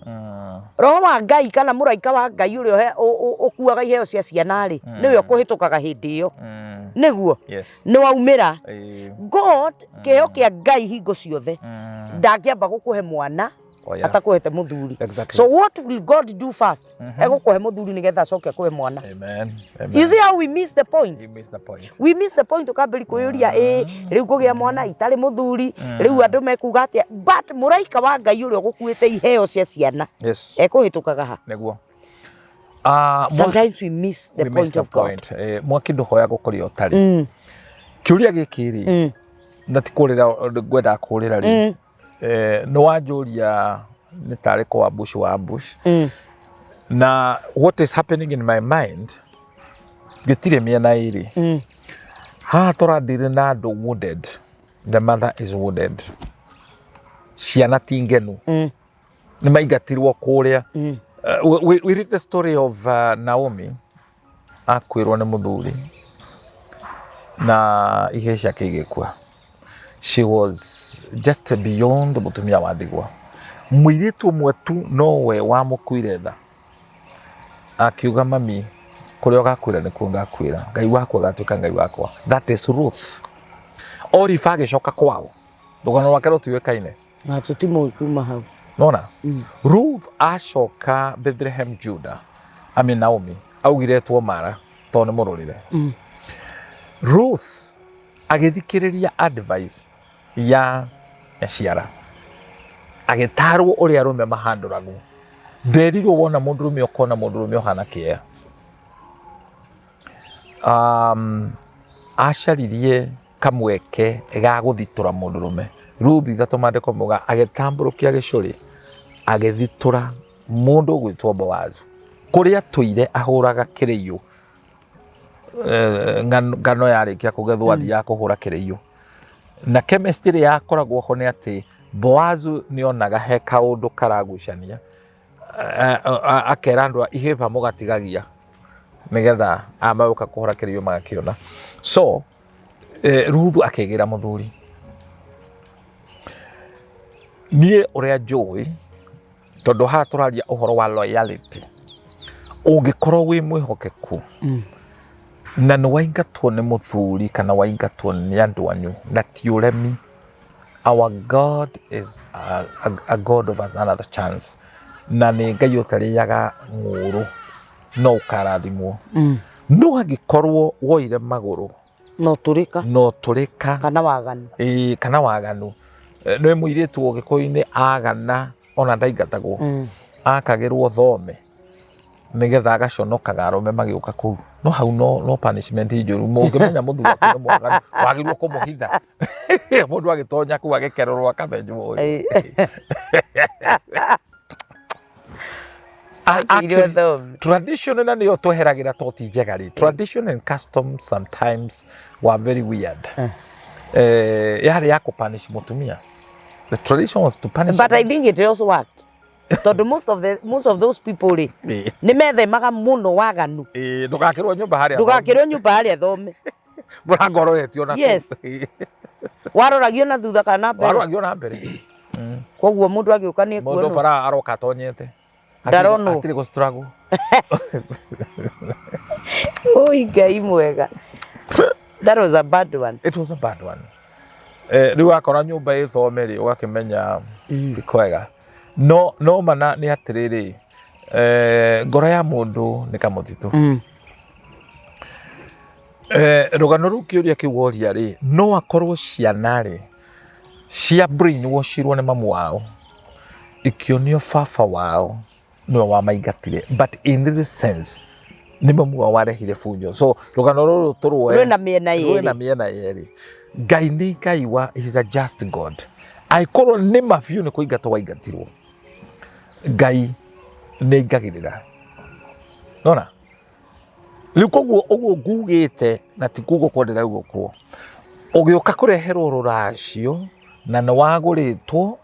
roho wa Ngai kana mũraika wa Ngai ũrĩa ũkuaga iheo cia ciana rĩ nĩwe ũkũhĩtũkaga hĩndĩ ĩyo nĩguo nĩ waumĩra. God kĩheo kĩa Ngai hingo ciothe ndangĩamba gũkũhe mwana atakuhete muthuri. So what will God do first? Egũkũhe muthuri nĩgetha acoke akũhe mwana. You see how we miss the point? We miss the point ũkambĩri kwĩyũria rĩu ngũgĩa mwana itarĩ muthuri rĩu andũ mekuga atĩa. But mũraika wa Ngai ũrĩa ũgũkuĩte iheo cia ciana ekũhĩtũkaga ha nĩguo. Sometimes we miss the point of God. Mwaki ndũhoya gũkũrĩa ũtarĩ. Kĩũria gĩkĩ rĩ na ti kũrĩra ngwenda kũrĩra rĩ no wanjũria nĩ tarĩ kwa bush na what is happening in my mind gĩtirĩ mĩena ĩrĩ haha tũrandĩrĩ na andũ wounded. The mother is wounded. ciana ti ngenu nĩ maingatirwo kũrĩa. We read the story of Naomi akwĩrwo nĩ mũthuri na ihe ciake igĩkua. She was just beyond mũtumia wa ndigwa. Mũirĩtu ũmwe tu nowe wamũkuire tha, akiuga mami kũrĩa ũgakwĩra nĩkuo ngakwĩra, Ngai wakwa gatuĩka Ngai wakwa. That is Ruth. Orifa agĩcoka kwao, rũgano rwake rũtiũĩkaine na tũtimũĩ kuma hau. Nona Ruth acoka Bethlehem Judah, Naomi augiretwo Mara tondũ nĩ mũrũrĩre. Ruth agĩthikĩrĩria advice ya ciara, agĩtarwo ũrĩa arũme mahandũragwo. Nderirwo wona mũndũrũme ũkona mũndũrũme ũhana kĩea. Acaririe kamweke ga gũthitũra mũndũrũme. Ruth ithatũ maandĩko mauga agĩtambũrũkia gĩcũrĩ agĩthitũra mũndũ ũgwĩtwo Boazu kũrĩa tũire ahũraga kĩrĩiyũ. Ngano yarĩkia kũgethwo athiaga kũhũra kĩrĩiyũ, na chemistry ĩrĩa yakoragwo ho nĩ atĩ Boazu nĩonaga he kaũndũ karagucania, akera andũ ihĩba mũgatigagia nĩgetha amagũka kũhũra kĩrĩiyũ magakĩona. So Ruth akĩgĩra mũthuri. Niĩ ũrĩa njũĩ, tondũ haha tũraria ũhoro wa loyalty, ũngĩkorwo wĩ mwĩhokeku na nĩ waingatwo nĩ mũthuri kana waingatwo nĩ andũ anyu na ti ũremi, our God is a God of another chance, na nĩ Ngai ũtarĩaga ng'ũrũ, no ũkarathimwo. No angĩkorwo woire magũrũ no tũrĩka kana waganu, nĩ mũirĩtu ũgĩkũyũ-inĩ agana ona ndaingatagwo, akagĩrwo thome nĩgetha agaconokaga arũme magĩũka kũu. No hau no punishment njũru. Mũngĩmenya mũthuri waku nĩ mwaganu wagĩrĩirwo kũmũhitha. Mũndũ agĩtonya kũu agĩkererwo akamenywo. Tradition na nĩyo tweheragĩra to ti njega rĩ. Tradition and customs sometimes were very weird. Yarĩ ya kũpunish mũtumia. The tradition was to punish. But I think it also worked. Tondũ most of those people rĩ nĩ methemaga mũno waganu. Ndũgakĩrwo nyũmba harĩa thome. Mũrango ũroretio na yes. Waroragio na thutha kana mbere. Waroragio na mbere. Koguo mũndũ agĩũka nĩ kuona. Mũndũ bara aroka atonyete. Ndarono. Atirĩ go struggle. Oi Ngai mwega. That was a bad one. It was a bad one. Rĩu akora nyũmba ĩthome rĩ ũgakĩmenya ti kwega. No mana nĩ atĩrĩrĩ, ngoro ya mũndũ nĩ kamũtitũ. Rũgano rũu kĩũria kĩu woria rĩ, no akorwo ciana rĩ cia brainwashirwo nĩ mamu wao, ikĩonio baba wao nĩwe wamaingatire, but in real sense nĩ mamu wao warehire bunjo. So rũgano rũrũ tũrũe rwĩna mĩena yerĩ. Ngai nĩ Ngai wa, he's a just God. Aikorwo nĩ mabiũ nĩ kũingatwo waingatirwo, Ngai nĩ ingagĩrĩra. Nona rĩu koguo ũguo ngugĩte na ti kugo kwa ndĩrauga kuo, ũgĩũka kũreherwo rũracio na nĩ wagũrĩtwo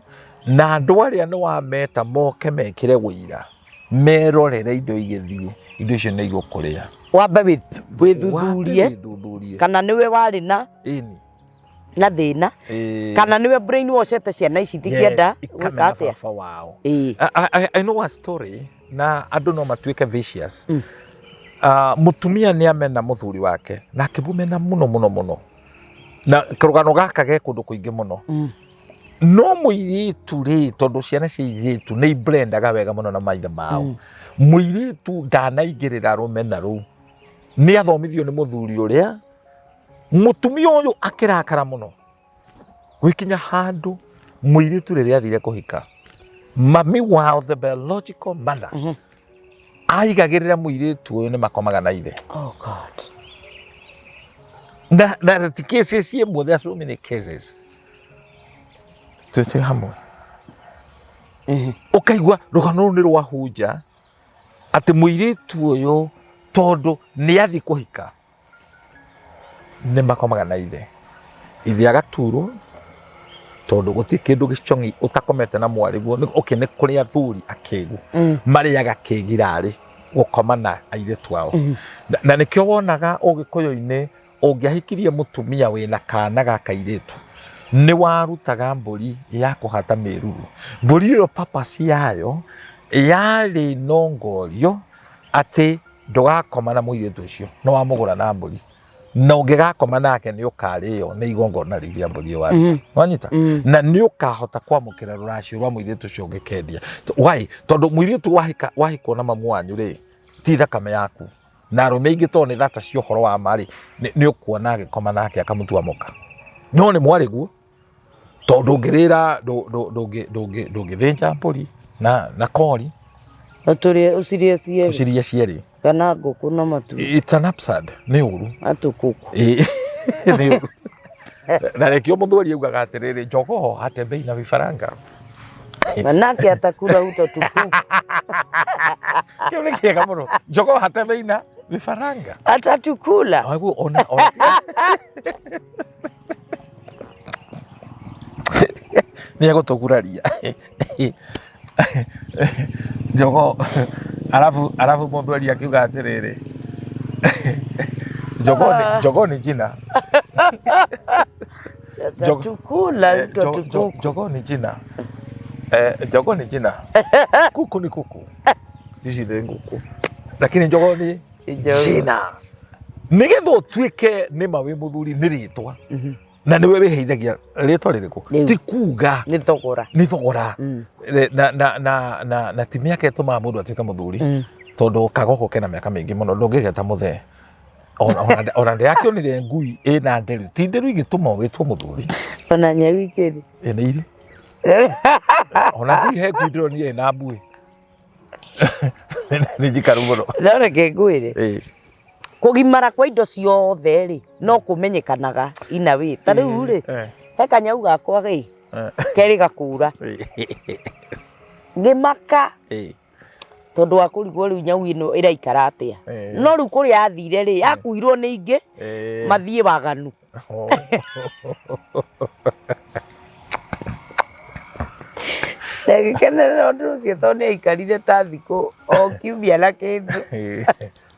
na andũ arĩa nĩ wameta moke mekĩre wĩira merorere indo igĩthiĩ, indo icio nĩ igũkũrĩa. Wambe wĩthuthurie kana nĩwe warĩ na thĩna kana nĩwe brainwashete ciana ici tikĩenda gwĩka atĩa. I know a story na andũ no matuĩke vicious. Mũtumia nĩ amena mũthuri wake na akĩmũmena mũno na karũgano gaka ge kũndũ kũingĩ mũno. No mũirĩtu rĩ, tondũ ciana cia airĩtu nĩ iblendaga wega mũno na maithe mao, mũirĩtu ndanaingĩrĩra rũmena rũu, nĩ athomithio nĩ mũthuri ũrĩa. Mũtumia ũyũ akĩrakara mũno gũkinya handũ mũirĩtu rĩrĩa athire kũhika, mami wao, the biological mother, aigagĩrĩra mũirĩtu ũyũ nĩ makomaga na ithe. Oh God. Na ti cases imwe, there are so many cases. Twĩte hamwe. Ũkaigua rũgano rũu nĩ rwahunja atĩ mũirĩtu ũyũ tondũ nĩ athi kũhika nĩ makomaga na ithe. Ithe agaturwo tondu guti kindu gicongi utakomete na mwariguo okay ni kuri athuri akegu mariaga kegirari gukoma na airitu ao na nikio wonaga ugikuyu-ini ungiahikirie mutumia wina kana ga kairitu ni warutaga mburi ya kuhata miruru mburi yo papasi yayo yari nongorio ati ndugakoma na muiritu ucio no wamugura na mburi na ungigakoma nake ni ukario ni igongona riria mburi waru wanyita na ni ukahota kwamukira ruracio rwa muiritu ucio ungikendia why tondu muiritu wahiko na mamu wanyu ri ti thakame yaku na rume ingi to ni thata cio horo wa mari ni ukuona agikoma nake akamutua muka no ni mwariguo tondu ngirira ndungithinja mburi na kori ucirie cieri kana nguku na matu. It's an absurd ni uru atukuku ni uru na rekio muthuri yugaga atiriri njogo atembei na vifaranga manake atakura uto tukuku kio ni kiega muno njogo atembei na vifaranga atatukula agu ona ni agutuguraria njogo alafu muthuri akiuga atiriri njogo ni jina tukula tukuku njogo ni jina njogo ni jina kuku ni kuku ici ni nguku lakini njogo ni jina nigetha utuike ni mawe muthuri ni ritwa na niwe wiheithagia ritwa ririku ti kuga ni thogora na timu yake tuma mundu atuika muthuri tondu kagoko kena miaka mingi muno ndungigeta muthe ona ndiyake onire ngui ina nderu ti nderu igituma witwo muthuri ona nyawikiri ina iri ona ngui he ngui ndironi ina mbui ni jikaru muno ndona ke ngui kugimara kwa indo ciothe ri no kumenyekanaga ina wi ta riu ri he kanyau gakwa ri keri gakura ngimaka tondu wa kurigwo riu nyau ino iraikara atia no riu kuri athire ri akuirwo ni ingi mathie waganu Negikenera undu ucio tondu ni aikarire ta thiku o kiumia na kindu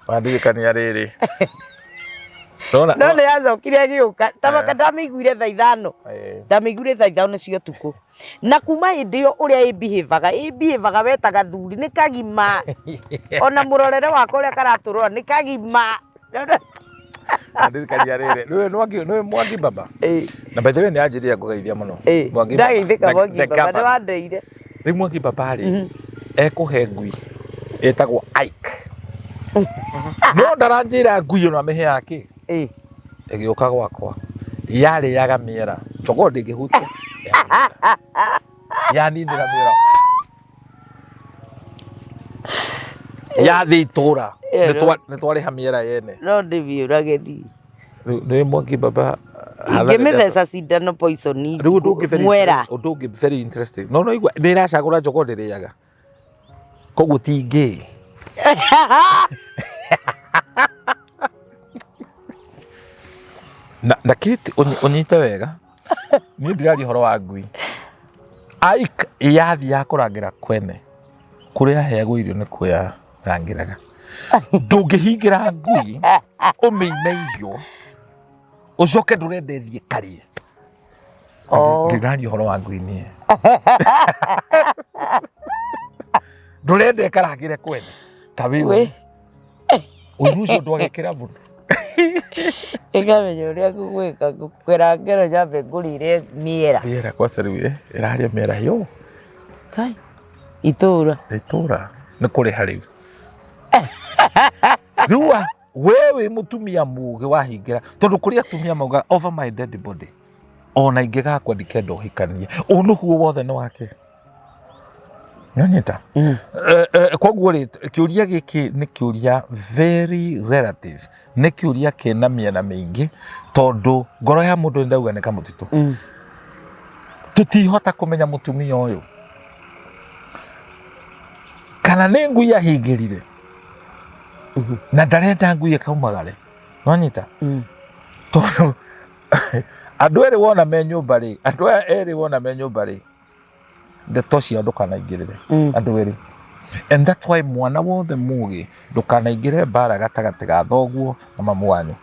wandirikania riri no ni acokire agiuka tamaka ndamiguire thaa ithano ndamiguire thaa ithano cio tuku na kuma hindi yo uria ibehaviaga wetaga thuri ni kagima ona murorere wakwa uria karaturora ni kagima wandirikania riri niwe mwangi baba na by the way ni anjiria kugeithia muno mwangi ndageithika mwangi baba ni wandeire riu mwangi baba ri ekuhe ngui etagwo Ike no ndaranjira ngui no amehe yake egiuka gwakwa yari yaga miera njogo ndingihutia yani ndira miera yathi itura nitwariha miera yene no ndibiurageni ni mwangi baba ingimithesa cindano poison mwera undu very interesting no igwa ndiracagura njogo ndiriaga koguo tingi na kiti unyite wega ni ndirari horo wa ngui Ike yathi ya kurangira kwene kuria hegwo irio ni kuya rangiraga ndungihingira ngui umeime irio ucoke ndurendethie karie ndirari horo wa ngui ni ndurende karangire kwene tabiwe urucio ndwagikira muno ikamenya uria ngugwika ngukwira ngero nyambe ngurire miera kwa riu iraria miera yo kai itura ni kuriha riu riu wewe mutumia muge wahingira tondu kuria atumia mauga over my dead body ona ingigakwa ndikenda uhikanie unuhuo wothe ni wake nyanyita koguo ri kiuria giki ni kiuria very relative ni kiuria kina miena mingi tondu ngoro ya mundu ndauga ni kamutitu tutihota kumenya mutumia uyu kana ni ngui yahingirire na ndarenda ngui akaumagare nyanyita tondu Andu eri wona me nyumba ri, andu eri wona me nyumba ri, ndeto cia ndukanaingirire andu eri. And that's why mwana wothe mugi ndukanaingire mbara gatagati ga thoguo na mamu wanyu.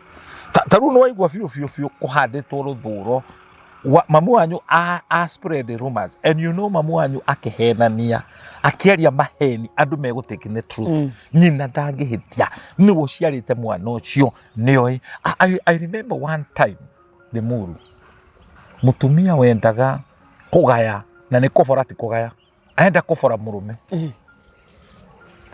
Taru no waigua fiu kuhanditwo ruthuro, mamu wanyu a spread rumors, and you know mamu wanyu akihenania akiaria maheni andu megutake the truth. Nyina ndangihitia ni guciarite mwana ucio nioi. I remember one time the muru mutumia wendaga kugaya na ni kobora ti kugaya, aenda kobora murume.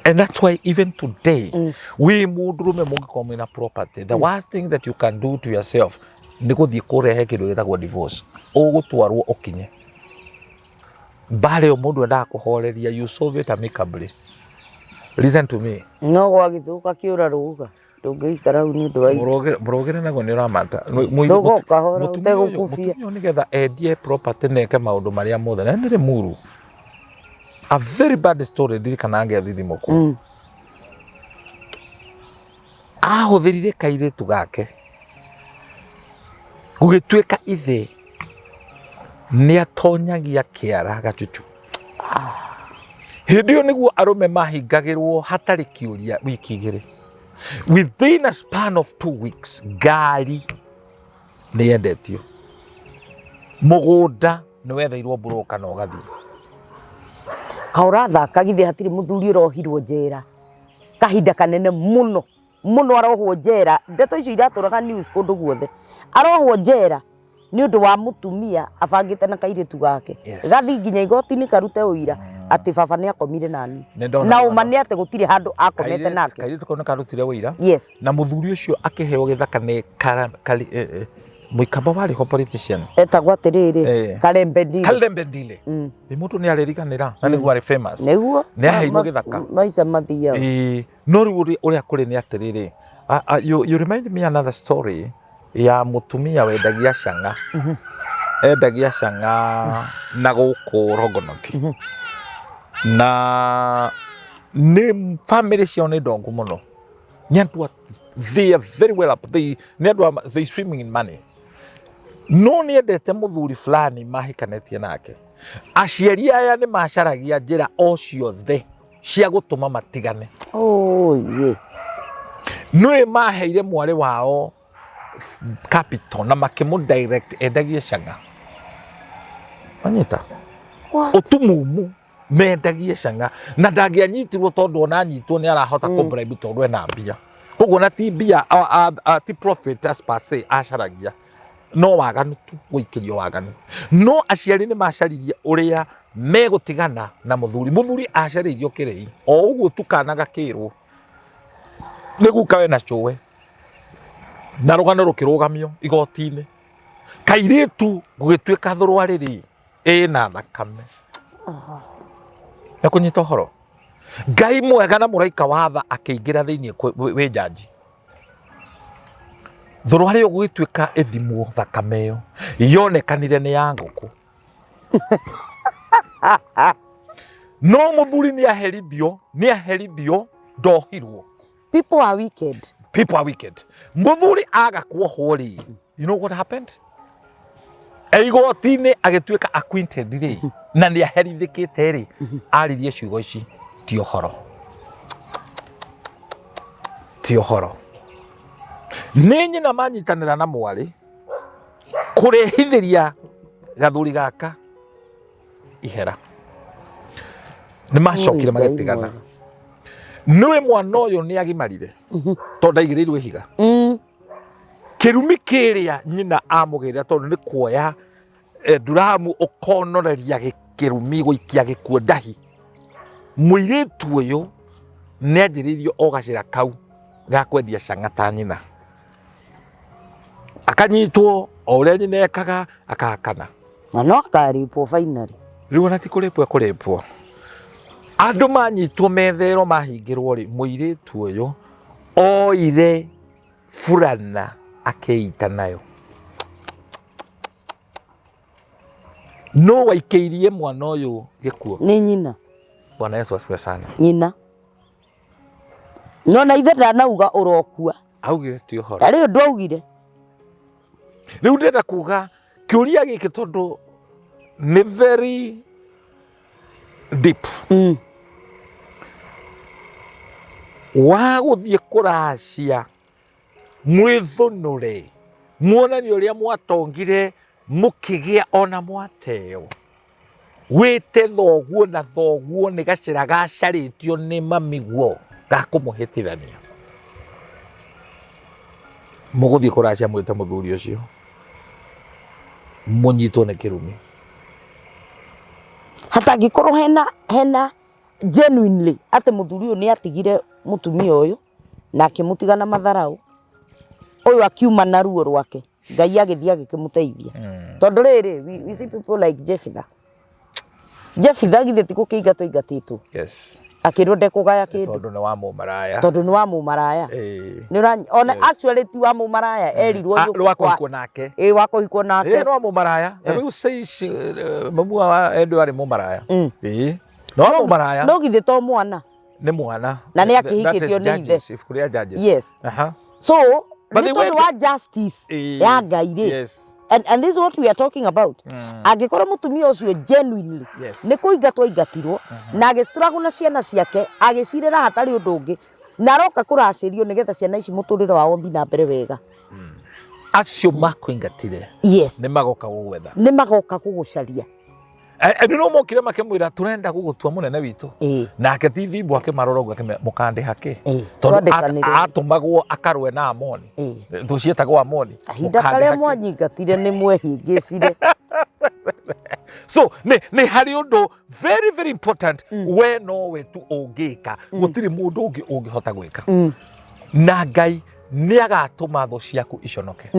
And that's why even today, we mudurume mungikoma ina property, the worst thing that you can do to yourself ni guthii kurehe kindu gitagwo divorce. Ugutwarwo ukinye. Mbare mundu endaga kuhoreria, you solve it amicably. Listen to me. No gwagithuka kiura ruga. Ndungikara u ni undu wa murogere nago ni uramata. Ndogo kahora utegukufia. Mutumio nigetha endie property neke maundu maria mothe na ndire muru. A very bad story diri kana ange thithimoko. Ahuthirire kairitu gake. Gugituika ithe ni atonyagia kiara gachuchu. Hindi yo niguo arume mahingagirwo hatari kiuria wiki igiri. Within a span of 2 weeks, gari ni endetio. Mugunda ni wethairwo broka no gathi. Kaura thaka githe hatiri muthuri rohirwo njera. Kahinda kanene muno arohwo njera. Ndeto icio iraturaga news kundu guothe. Arohwo njera ni undu wa mutumia abangite na kairitu gake. Gathi nginya igoti-ini karute uira ati baba ni akomire nani. Na umani ati gutire handu akomete nake. Kairitu kono karutire uira. Yes. Na muthuri ucio akiheo githaka ni muikamba wari ho politician. Etagwo atiriri Kalembendile. Ni mutu ni aririkanira na niguo ari famous. Niguo. Ni aheirwo githaka. Maica mathia. No riu uria kuri ni atiriri. You remind me another story ya mutumia wendagia canga. Endagia canga na guku Rogonoti. Na ni family cio ni ndongu muno. Nyantu they are very well up. They swimming in money. No ni endete muthuri fulani mahikanetie nake. Aciari aya ni macaragia njira o ciothe cia gutuma matigane. Oh yeah. No maheire mwari wao capital na makimu direct endagie canga. Anyita. Utumumu mendagie canga na ndangianyitirwo tondu ona nyitwo ni arahota ku bribe tondu ena mbia. Koguo na ti mbia ti profit as per se acaragia. No waganu tu guikirio waganu. No aciari ni macaririe uria megutigana na muthuri acaririo kirei o uguo tukanaga kirwo nigu kawe na chowe na rugano rukirugamio igoti-ini kairitu gugituika thurwa riri na thakame ya kunyita horo. Ngai mwega na muraika watha akiingira thiini we jaji. Thurwa ri gugituika ithimwo thakame yo yonekanire ni ya nguku. No muthuri ni aherithio ndohirwo. People are wicked. Muthuri aga kuohwo ri. You know what happened? Igoti-ini agituika acquainted ri na ni aherithikite ri aririe ciugo ici ti ohoro. Ni nyina manyitanira na mwari kurehithiria gathuri gaka ihera. Ni macokire magitigana. Niwe mwana uyu ni agimarire tondu aigirirwe higa. Kirumi kiria nyina amugirira tondu ni kuoya duramu ukonoreria gikirumi guikia gikuo ndahi. Muiritu uyu ni anjiririo ogacira kau ga kwendia canga ta nyina. Akanyitwo o uria nyina ekaga akahakana. Na no akaripwo finally. Riu na ti kuripwo. Andu manyitwo methero mahingirwo ri muiritu uyu oire furana akeita nayo. No waikeirie mwana uyu gikuo. Ni nyina. Bwana Yesu asifiwe sana. Nyina. No na ithe ndanauga urokua. Augire ti ohoro. Ari ndu augire. Riu ndenda kuga kiuria giki tondu ni very deep. Wa guthie kuracia mwithunure muonani uria mwatongire mukigia ona mwateo wite thoguo na thoguo ni gacira gacaritio ni mamiguo gakumuhitirania muguthie kuracia mwite muthuri ucio munyitwo ni kirumi hata gikorwo hena genuinely ate muthuri uyu ni atigire mutumia uyu na akimutiga na matharau uyu akiuma na ruo rwake Ngai agithia gikimuteithia tondu riri we see people like Jeffitha githe tiko kiingatwo ingatitwo yes akirwo ndekugaya kindu tondu ni wa mumaraya ni ona actually ti wa mumaraya erirwo yu wakuhikwo nake wakuhikwo nake no wa mumaraya riu sei mamua wa endu ari mumaraya no wa mumaraya no githe to mwana ni mwana na ni akihikitio ni ithe kuria judges yes so but they want justice ya Ngai ri yes and this is what we are talking about angikorwo mutumia ucio genuinely ni kuingatwo ingatirwo na agistruggle na ciana ciake agicirira hatari undu ungi na aroka kuracirio nigetha ciana ici muturire wao thi na mbere wega acio makuingatire yes ni magoka gugwetha ni magoka kugucaria no mokire makemwira turenda gugutua munene witu nake TV bwake marorogo mukande hake tondu atumagwo akarwe na Amoni thucietagwo Amoni ahinda karia mwanyingatire ni mwehingicire so ni hari undu very very important we no we tu ungika gutiri mundu ungi ungihota gwika na Ngai ni agatuma tho ciaku iconoke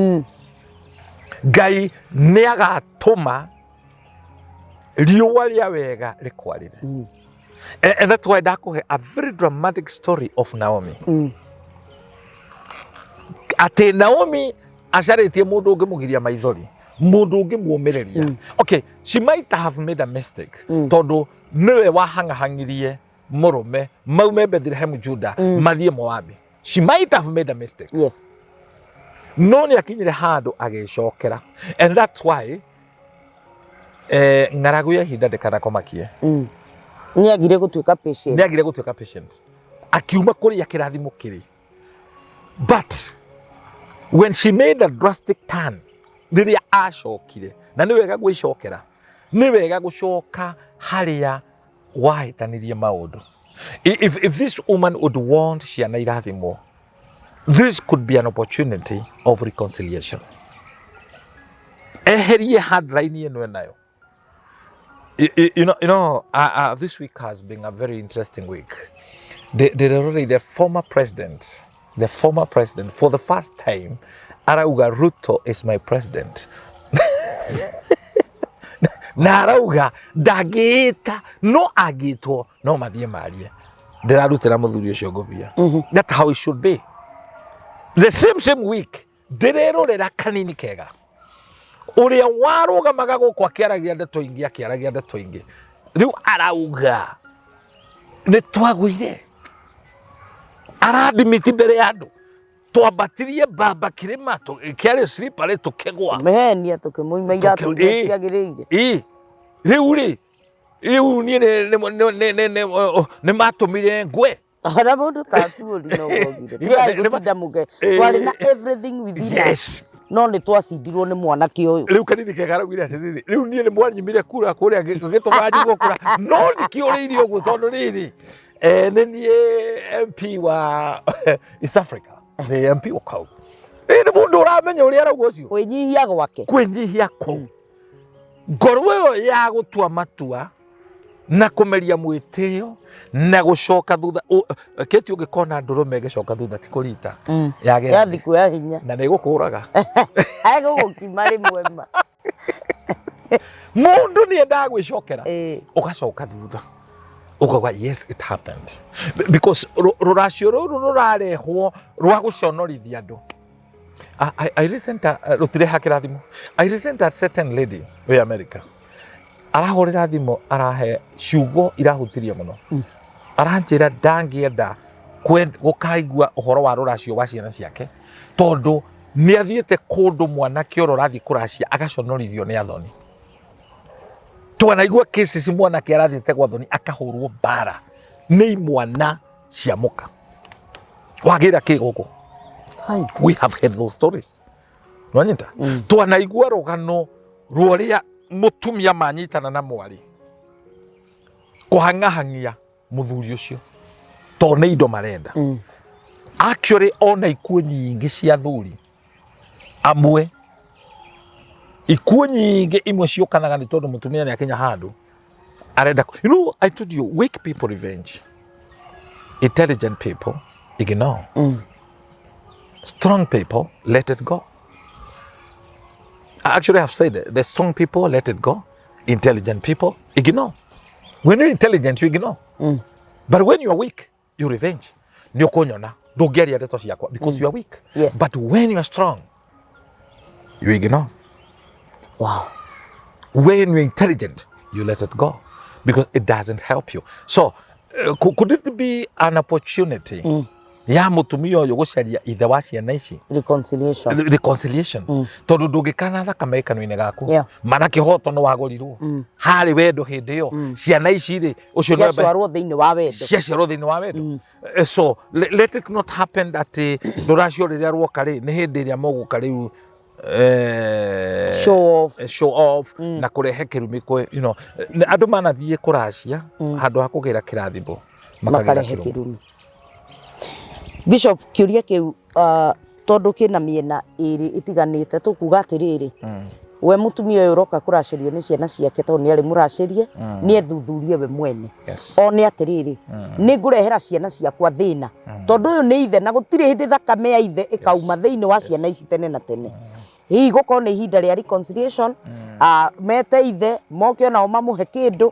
Ngai ni agatuma riua ria wega rikwarire and that's why ndakuhe a very dramatic story of Naomi ate Naomi acaritie mundu ungi mugiria maithori mundu ungi muumiriria okay she might have made a mistake tondu niwe wahangahangirie murume maume Bethlehem Juda mathie Moabi she might have made a mistake yes no ni akinyire handu agicokera and that's why ngaragu ya hinda ndekana komakie ni agire gutuika patient akiuma kuri ya kirathimo kiri but when she made a drastic turn riria acokire na ni wega gwicokera ni wega gucoka haria wahitanirie maundu if this woman would want ciana irathimo this could be an opportunity of reconciliation eherie hardline eno nayo. You know, this week has been a very interesting week. The former president, for the first time, arauga Ruto is my president. Na arauga dagita no agito no mathie marie. Ndirarutira muthuri ucio ngobia. That's how it should be. The same week, ndirerorera kanini kega. Uria warugamaga guku akiaragia ndeto ingi riu arauga ni twagwire aradimiti mbere ya andu twambatirie baba kirima kiari slipper tukegwa mehenia tukimuima iratu ciagiriire riu ni matumire ngwe ara mundu tatuuri no gogire tukaigutinda muge twari na everything within us no ni twacindirwo ni mwanake uyu riu kanini kegaragwire atiri riu nie ni mwanyimire kura kuria gituganyirwo kura no nikiuriirio guo tondu riri ni nie MP wa East Africa ni MP wa kau ni mundu uramenya uria arauga ucio kwinyihia gwake kwinyihia kuu ngoro iyo ya gutua matua na kumeria mwitio na gucoka thutha keti ungikona ndurume gicoka thutha tikurita ya thiku ya hinya na nigukuraga gukima rimwe ma mundu ni enda gwicokera ugacoka thutha ukaga yes it happened because ruracio rurarehwo rwa guconorithia andu. I listened to rutire hakirathimo. I listened to a certain lady in America. Arahorera thimo arahe ciugo irahutiria muno. Aranjira ndangienda gukaigua uhoro wa ruracio wa ciana ciake tondu nĩ athiĩte kũndũ mwanake ũrĩa ũrathiĩ kũracia agaconorithio nĩ athoni. Twanaigua cases mwanake arathiĩte gwa thoni akahũrwo mbara nĩ imwana cia mũka. Wagĩra kĩ gũkũ? We have heard those stories. Nwanyita? Twanaigua rũgano rũrĩa mũtumia manyitana na mwari kũhang'ahang'ia mũthuri ũcio tondũ nĩ indo marenda. Actually ona ikuũ nyingĩ cia athuri amwe ikuũ nyingĩ imwe ciũkanaga nĩ tondũ mũtumia nĩ akinya handũ arenda. You know, I told you, weak people revenge, intelligent people ignore, strong people let it go. I actually have said that the strong people let it go, intelligent people ignore. When you're intelligent you ignore, but when you are weak you revenge. Nĩ ũkũnyona ndũngĩaria ndeto ciakwa because you are weak. Yes. But when you are strong you ignore. Wow. When you're intelligent you let it go because it doesn't help you. So could it be an opportunity ya mũtumia ũyũ gũcaria ithe wa ciana ici? Reconciliation. Tondũ ndũngĩkana thakame kanua-inĩ gaku. Mana kĩhoto nĩ wagũrirwo. Harĩ wendo hĩndĩ ĩyo. Ciana ici rĩ ũcio nĩ ciaciarwo thĩinĩ wa wendo. Ciaciarwo thĩinĩ wa wendo. So let it not happen that rũracio rĩrĩa ruoka rĩ nĩ hĩndĩ ĩrĩa mũgũka rĩu show off na kũrehe kĩrumi kwe, you know, andũ manathiĩ kũracia handũ ha kũgĩra kĩrathimo makarehe kĩrumi. Bishop, kiuria kiu tondu kina miena iri itiganite tũkuga atiriri we mutumia uyu roka kuracirio ni ciana ciake tondu ni ari muracirie ni ethuthurie we mwene. O ni atiriri ni ngurehera ciana ciakwa thina tondu uyu ni ithe na gutire hindi thakame ya ithe ikauma thiini wa ciana ici tene na tene. Hii gũkorwo nĩ ihinda rĩa reconciliation, mete ithe moke onao mamuhe kĩndũ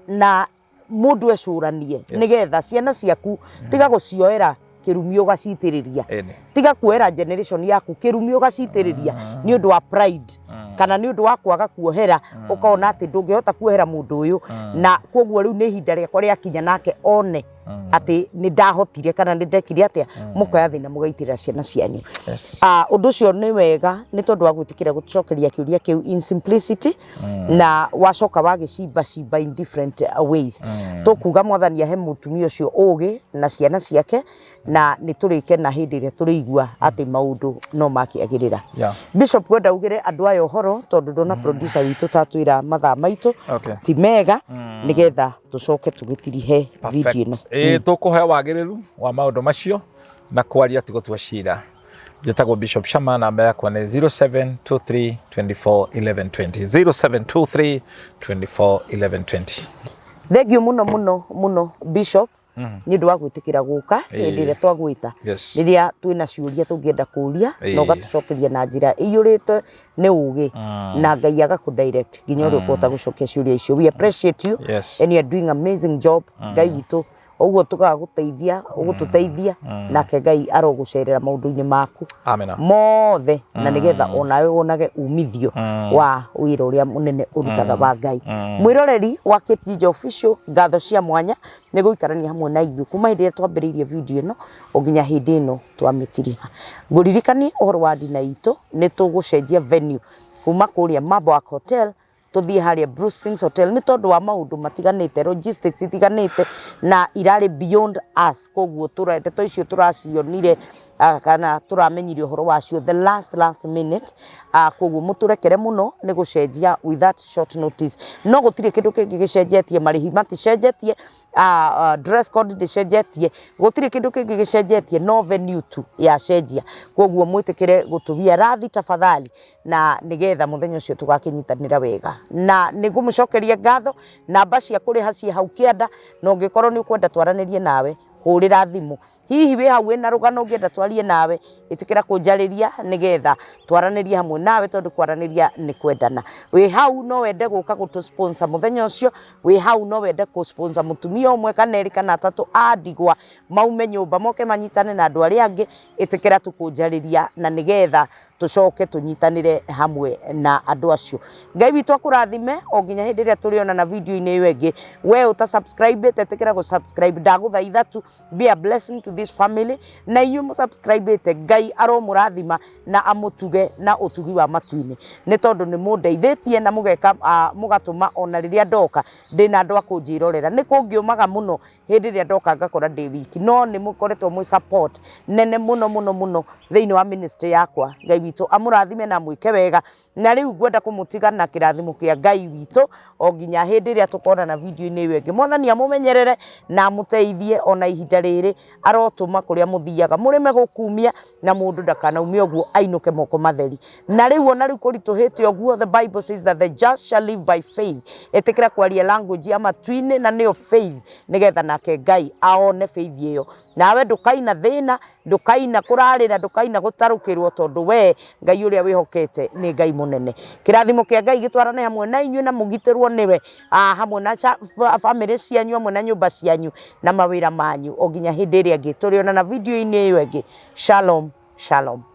na mũndũ ecũranie nĩgetha ciana ciaku tiga gũcioera kĩrumi ũgacitĩrĩria, tiga kuoera generation yaku kĩrumi ũgacitĩrĩria nĩ ũndũ wa pride kana nĩ ũndũ wa kwaga kuohera ũkaona atĩ ndũngĩhota kuohera mũndũ ũyũ na koguo rĩu nĩ ihinda rĩakwa rĩakinya nake one atĩ nĩ ndahotire kana nĩ ndekire atĩa mũkoya thĩna mũgaitĩrĩra ciana cianyu. Ũndũ ũcio nĩ wega nĩ tondũ wa gwĩtĩkĩra gũcokeria kĩũria kĩu in simplicity na wacoka wagĩcimba in different ways. Tũkuga mwathani ahe mũtumia ũcio ũgĩ na ciana ciake na nĩ tũrĩke na hĩndĩ ĩrĩa tũrĩigua atĩ maũndũ no makĩagĩrĩra. Bishop gwenda ugĩre andũ aya ũhoro tondũ ndona producer witũ tatwĩra mathaa maitũ ti mega nĩgetha tũcoke tũgĩtirihe video ĩno. Tũkũhe wagĩrĩru wa maũndũ macio na kwaria tigũtua cira. Njĩtagwo Bishop SHAMMAH, namba yakwa nĩ 0723 24 1120 0723 24 1120. Thengiũ mũno Bishop nĩ ũndũ wa gwĩtĩkĩra gũka hĩndĩ ĩrĩa twagwĩta rĩrĩa twĩna ciũria tũngĩenda kũria na ũgatũcokeria na njĩra ĩiyũrĩte nĩ ũgĩ na Ngai agakũdirect nginya ũrĩa ũkũhota gũcokia ciũria icio. We appreciate you and you are doing amazing job. Ngai witũ ũguo tũgagũteithia ũgũtũteithia nake Ngai arogũcerera maũndũ-inĩ maku mothe na nĩgetha onawe wonage umithio wa wĩra ũrĩa mũnene ũrutaga wa Ngai. Mwĩroreri wa JIJO official, ngatho cia mwanya nĩ gũikarania hamwe na ithuĩ kuma hĩndĩ ĩrĩa twambĩrĩirie video ĩno o nginya hĩndĩ ĩno twamĩtiriha. Ngũririkanie ũhoro wa ndina itũ nĩ tũgũcenjia venue kuma kũrĩa Mabwak Hotel tuthie haria Bruce Springs Hotel nĩ tondũ wa maũndũ matiganĩte, logistics itiganĩte na irarĩ beyond us. Koguo ndeto icio tũracionire kana tũramenyire ũhoro wacio the last minute. Koguo mũtũrekere mũno nĩ gũcenjia with that short notice. No gũtirĩ kĩndũ kĩngĩ gĩcenjetie, marĩhi maticenjetie, dress code ndĩcenjetie, gũtirĩ kĩndũ kĩngĩ gĩcenjetie, no venue tu yacenjia. Koguo mwĩtĩkĩre gũtũbia rathi tafadhali na nĩgetha mũthenya ũcio tũgakĩnyitanĩra wega. Na nĩngũmũcokeria ngatho namba cia kũrĩha ciĩ hau kĩanda, na ũngĩkorwo nĩ ũkwenda twaranĩrie nawe hũrĩra thimũ. Hihi wĩ hau wĩna rũgano ũngĩenda twarie nawe ĩtĩkĩra kũnjarĩria nĩgetha twaranĩrie hamwe nawe tondũ kwaranĩria nĩ kwendana. Wĩ hau no wende gũka gũtũ sponsor mũthenya ũcio, wĩ hau no wende kũ sponsor mũtumia ũmwe kana erĩ kana atatũ a ndigwa maume nyũmba moke manyitane na andũ arĩa angĩ, ĩtĩkĩra tũkũnjarĩria na nĩgetha tũcoke tũnyitanĩre hamwe na andũ acio. Ngai witũ akũrathime o nginya hĩndĩ ĩrĩa tũrĩona na video-inĩ ĩyo ĩngĩ. We ũta subscribe ĩtĩkĩra gũ subscribe, ndagũthaitha tu be a blessing to this family na inyu mu subscribe te Ngai aro murathima na amutuge na utugi wa matuini ni tondu ni mundeithitie na mugeka mugatuma ona riria ndoka ndina andu akunjirorera ni kungiumaga muno hindi ria ndoka ngakora ndi wiki no ni mukoretwo mu support nene muno thiini wa ministry yakwa Ngai witu amurathime na mwike wega na riu ngwenda kumutiga na kirathimo kia Ngai witu o nginya hindi ria tukona na video ini iyo ingi mwathani amumenyerere na amuteithie ona ihinda riri arotuma kuria muthiaga murime gukumia na mundu ndakanaumia oguo ainuke moko matheri na riu kurituhite oguo the Bible says that the just shall live by faith etikira kwaria language ya matuini na niyo faith nigetha nake Ngai aone faith iyo nawe ndukaina thina ndukaina kurarira ndukaina gutarukirwo tondu we Ngai uria wihokete ni Ngai munene kirathimo kia Ngai gitwarane hamwe na inyu na mugitirwo niwe hamwe na family cianyu hamwe na nyumba cianyu na mawira manyu o nginya hindi ria ngi turiona na video ini iyo ingi shalom shalom.